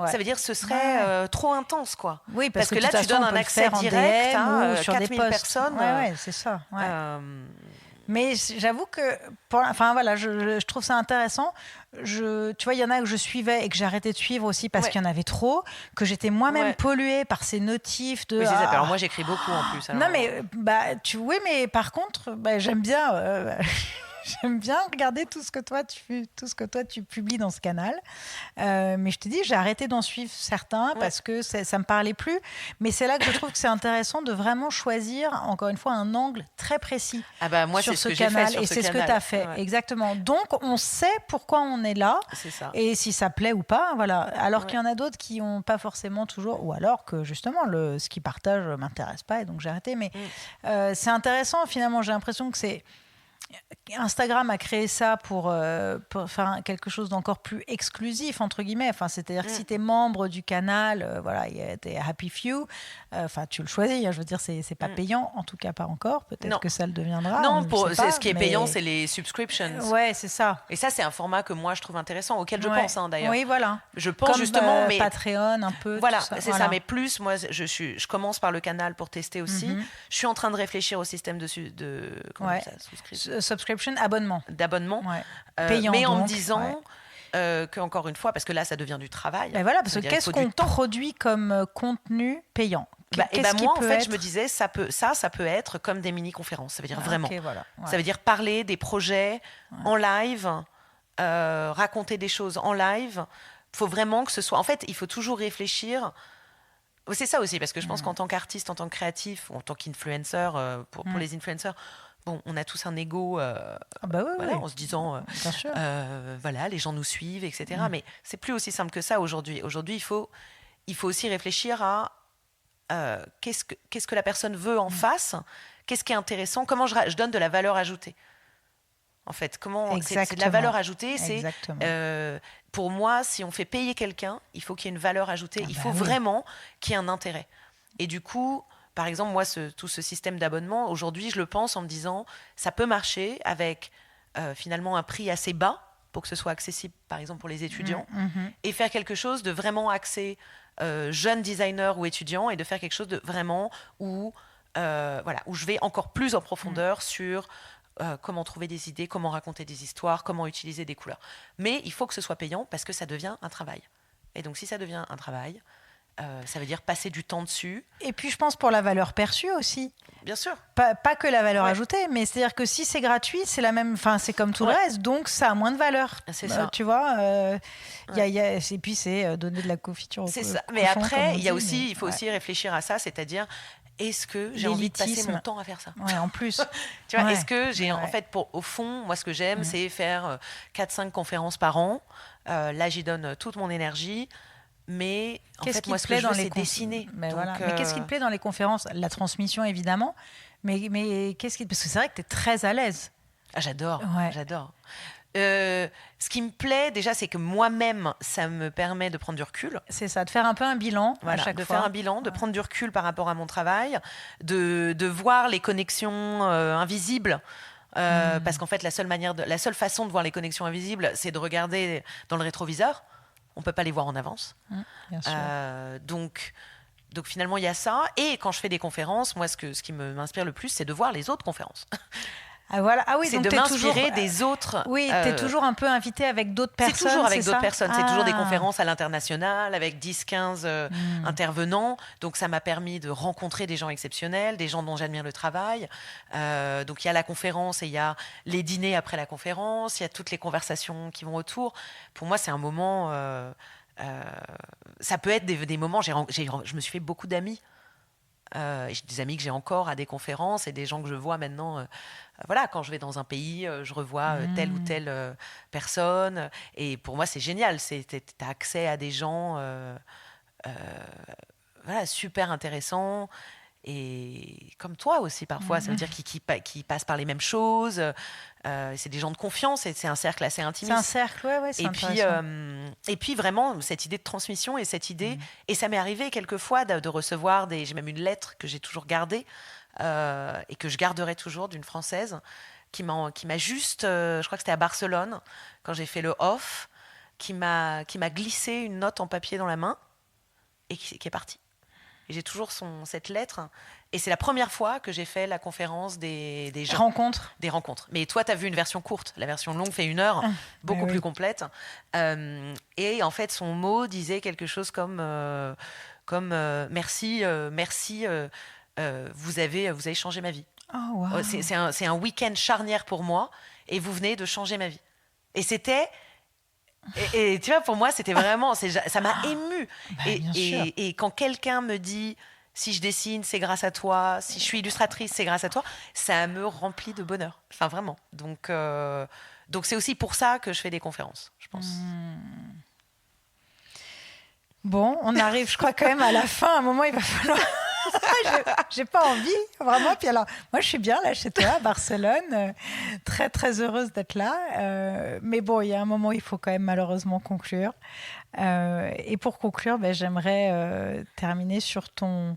Ça veut dire ce serait trop intense, quoi. Oui, parce que là tu donnes un accès direct à 4000 personnes. Ouais, c'est ça. Mais j'avoue que, je trouve ça intéressant. Tu vois, il y en a que je suivais et que j'ai arrêté de suivre aussi parce qu'il y en avait trop, que j'étais moi-même polluée par ces notifs de... Alors moi, j'écris beaucoup en plus. Alors... Non, mais, mais par contre, j'aime bien... J'aime bien regarder tout ce que toi tu publies dans ce canal, mais je te dis, j'ai arrêté d'en suivre certains parce que ça me parlait plus. Mais c'est là que je trouve que c'est intéressant de vraiment choisir, encore une fois, un angle très précis moi, sur c'est ce que canal. J'ai fait et c'est ce que tu as fait, exactement. Donc, on sait pourquoi on est là et si ça plaît ou pas. Voilà. Alors qu'il y en a d'autres qui n'ont pas forcément toujours, ou alors que justement, ce qu'ils partagent ne m'intéresse pas et donc j'ai arrêté. Mais c'est intéressant, finalement, j'ai l'impression que c'est... Instagram a créé ça pour faire quelque chose d'encore plus exclusif, entre guillemets. C'est-à-dire que si tu es membre du canal, il y a des Happy Few, tu le choisis. Je veux dire, c'est pas payant, en tout cas pas encore. Peut-être que ça le deviendra. Non, ce qui est payant, c'est les subscriptions. Ouais, c'est ça. Et ça, c'est un format que moi, je trouve intéressant, auquel je pense, d'ailleurs. Oui, voilà. Je pense comme, justement... mais Patreon, un peu. Voilà, c'est ça. Mais plus, moi, je commence par le canal pour tester aussi. Je suis en train de réfléchir au système comment ça, subscription, abonnement. D'abonnement. Payant, mais en donc, me disant, que, encore une fois, parce que là, ça devient du travail. Ben voilà, parce que qu'est-ce qu'on produit comme contenu payant? Moi, en fait, je me disais, ça peut être comme des mini-conférences. Ça veut dire vraiment. Voilà. Ça veut dire parler des projets en live, raconter des choses en live. Il faut vraiment que ce soit... En fait, il faut toujours réfléchir... C'est ça aussi, parce que je pense qu'en tant qu'artiste, en tant que créatif, ou en tant qu'influenceur, pour les influenceurs, bon, on a tous un ego en se disant, voilà, les gens nous suivent, etc. Mais c'est plus aussi simple que ça aujourd'hui. Aujourd'hui, il faut aussi réfléchir à qu'est-ce que la personne veut en face, qu'est-ce qui est intéressant, comment je donne de la valeur ajoutée. En fait, c'est de la valeur ajoutée. Pour moi, si on fait payer quelqu'un, il faut qu'il y ait une valeur ajoutée. Il faut vraiment qu'il y ait un intérêt. Et du coup, par exemple, moi, tout ce système d'abonnement, aujourd'hui, je le pense en me disant, ça peut marcher avec finalement un prix assez bas pour que ce soit accessible, par exemple, pour les étudiants, et faire quelque chose de vraiment axé jeunes designers ou étudiants, et de faire quelque chose de vraiment où je vais encore plus en profondeur sur... comment trouver des idées, comment raconter des histoires, comment utiliser des couleurs. Mais il faut que ce soit payant parce que ça devient un travail. Et donc, si ça devient un travail, ça veut dire passer du temps dessus. Et puis, je pense pour la valeur perçue aussi. Bien sûr. Pas que la valeur ajoutée, mais c'est-à-dire que si c'est gratuit, c'est la même. Enfin, c'est comme tout le reste, donc ça a moins de valeur. C'est ça. Tu vois. Et puis, c'est donner de la confiture. C'est ça. Mais après, il faut aussi réfléchir à ça, c'est-à-dire. Est-ce que j'ai envie de passer mon temps à faire ça ? Ouais, en plus. Tu vois, est-ce que j'ai... En fait, au fond, moi, ce que j'aime, c'est faire 4-5 conférences par an. Là, j'y donne toute mon énergie. Mais en fait, moi, ce que je veux, c'est dessiner. Mais qu'est-ce qui te plaît dans les conférences ? La transmission, évidemment. Mais qu'est-ce qui... Parce que c'est vrai que tu es très à l'aise. Ah, j'adore. Ce qui me plaît déjà, c'est que moi-même, ça me permet de prendre du recul. C'est ça, de faire un peu un bilan à chaque fois. De faire un bilan, de prendre du recul par rapport à mon travail, de voir les connexions invisibles. Parce qu'en fait, la seule façon de voir les connexions invisibles, c'est de regarder dans le rétroviseur. On ne peut pas les voir en avance. Bien sûr. Donc finalement, il y a ça. Et quand je fais des conférences, moi, ce qui m'inspire le plus, c'est de voir les autres conférences. Oui, c'est de m'inspirer des autres. Oui, tu es toujours un peu invité avec d'autres personnes. C'est toujours avec d'autres personnes. C'est toujours des conférences à l'international avec 10-15 intervenants. Donc, ça m'a permis de rencontrer des gens exceptionnels, des gens dont j'admire le travail. Donc, il y a la conférence et il y a les dîners après la conférence. Il y a toutes les conversations qui vont autour. Pour moi, c'est un moment... ça peut être des moments... Je me suis fait beaucoup d'amis. J'ai des amis que j'ai encore à des conférences et des gens que je vois maintenant... quand je vais dans un pays, je revois telle ou telle personne. Et pour moi, c'est génial. Tu as accès à des gens super intéressants. Et comme toi aussi, parfois, ça veut dire qu'ils passent par les mêmes choses. C'est des gens de confiance et c'est un cercle assez intimiste. C'est un cercle, c'est intéressant. Et puis, vraiment, cette idée de transmission et cette idée... Et ça m'est arrivé quelquefois de recevoir j'ai même une lettre que j'ai toujours gardée. Et que je garderai toujours d'une Française qui m'a juste, je crois que c'était à Barcelone, quand j'ai fait le off, qui m'a glissé une note en papier dans la main et qui est partie. Et j'ai toujours cette lettre. Et c'est la première fois que j'ai fait la conférence des gens. Des rencontres. Mais toi, tu as vu une version courte. La version longue fait 1 heure, beaucoup plus complète. Et en fait, son mot disait quelque chose comme merci, vous avez changé ma vie. Oh, wow. C'est un week-end charnière pour moi et vous venez de changer ma vie. Et c'était... Et tu vois, pour moi, c'était vraiment... Ça m'a émue. Et quand quelqu'un me dit, si je dessine, c'est grâce à toi, si je suis illustratrice, c'est grâce à toi, ça me remplit de bonheur. Enfin, vraiment. Donc c'est aussi pour ça que je fais des conférences, je pense. Bon, on arrive, je crois, quand même à la fin. À un moment, il va falloir... j'ai pas envie, vraiment. Puis alors, moi, je suis bien là chez toi, à Barcelone. Très, très heureuse d'être là. Mais bon, il y a un moment, il faut quand même malheureusement conclure. Et pour conclure, j'aimerais terminer sur ton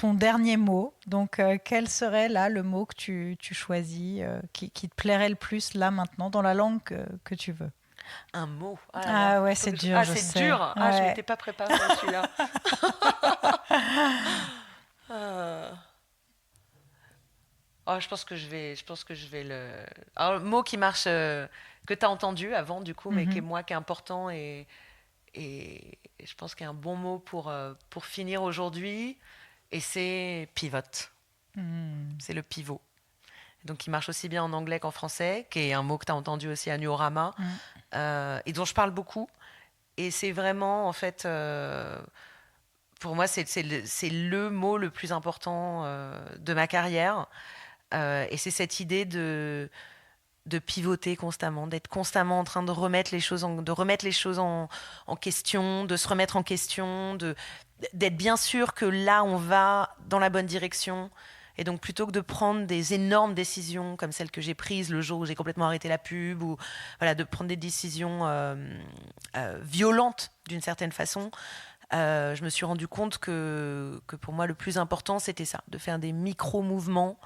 dernier mot. Donc, quel serait là le mot que tu choisis, qui te plairait le plus là, maintenant, dans la langue que tu veux? Un mot. Ouais, c'est dur, je sais. C'est dur. Ouais. Je n'étais pas préparée à celui-là. je pense que je vais le... Alors, le mot qui marche, que tu as entendu avant, du coup, mais qui est important et je pense qu'il y a un bon mot pour finir aujourd'hui, et c'est pivot. C'est le pivot. Donc, il marche aussi bien en anglais qu'en français, qui est un mot que tu as entendu aussi à Nuorama, et dont je parle beaucoup. Et c'est vraiment, en fait, pour moi, c'est le mot le plus important de ma carrière. Et c'est cette idée de pivoter constamment, d'être constamment en train de remettre les choses en question, de se remettre en question, d'être bien sûr que là, on va dans la bonne direction. Et donc, plutôt que de prendre des énormes décisions comme celles que j'ai prises le jour où j'ai complètement arrêté la pub, ou voilà, de prendre des décisions violentes d'une certaine façon, je me suis rendu compte que pour moi, le plus important, c'était ça, de faire des micro-mouvements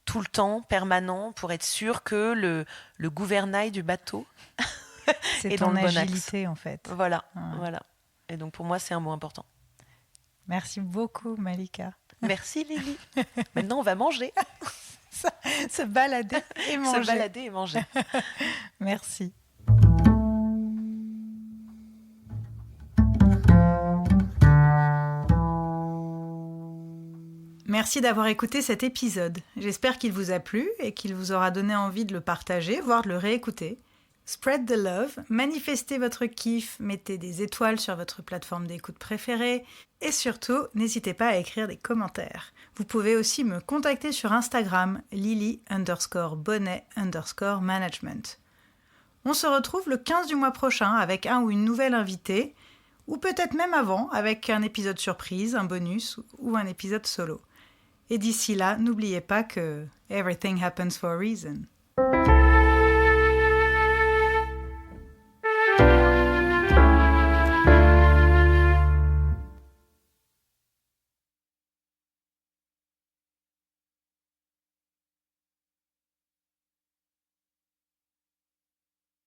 tout le temps, permanent, pour être sûr que le gouvernail du bateau est dans le bon agilité, en fait. Voilà. Et donc, pour moi, c'est un mot important. Merci beaucoup, Malika. Merci, Lily. Maintenant, on va manger. Se balader et manger. Se balader et manger. Merci. Merci d'avoir écouté cet épisode. J'espère qu'il vous a plu et qu'il vous aura donné envie de le partager, voire de le réécouter. Spread the love, manifestez votre kiff, mettez des étoiles sur votre plateforme d'écoute préférée et surtout, n'hésitez pas à écrire des commentaires. Vous pouvez aussi me contacter sur Instagram, lily_bonnet_management. On se retrouve le 15 du mois prochain avec un ou une nouvelle invitée, ou peut-être même avant avec un épisode surprise, un bonus ou un épisode solo. Et d'ici là, n'oubliez pas que everything happens for a reason.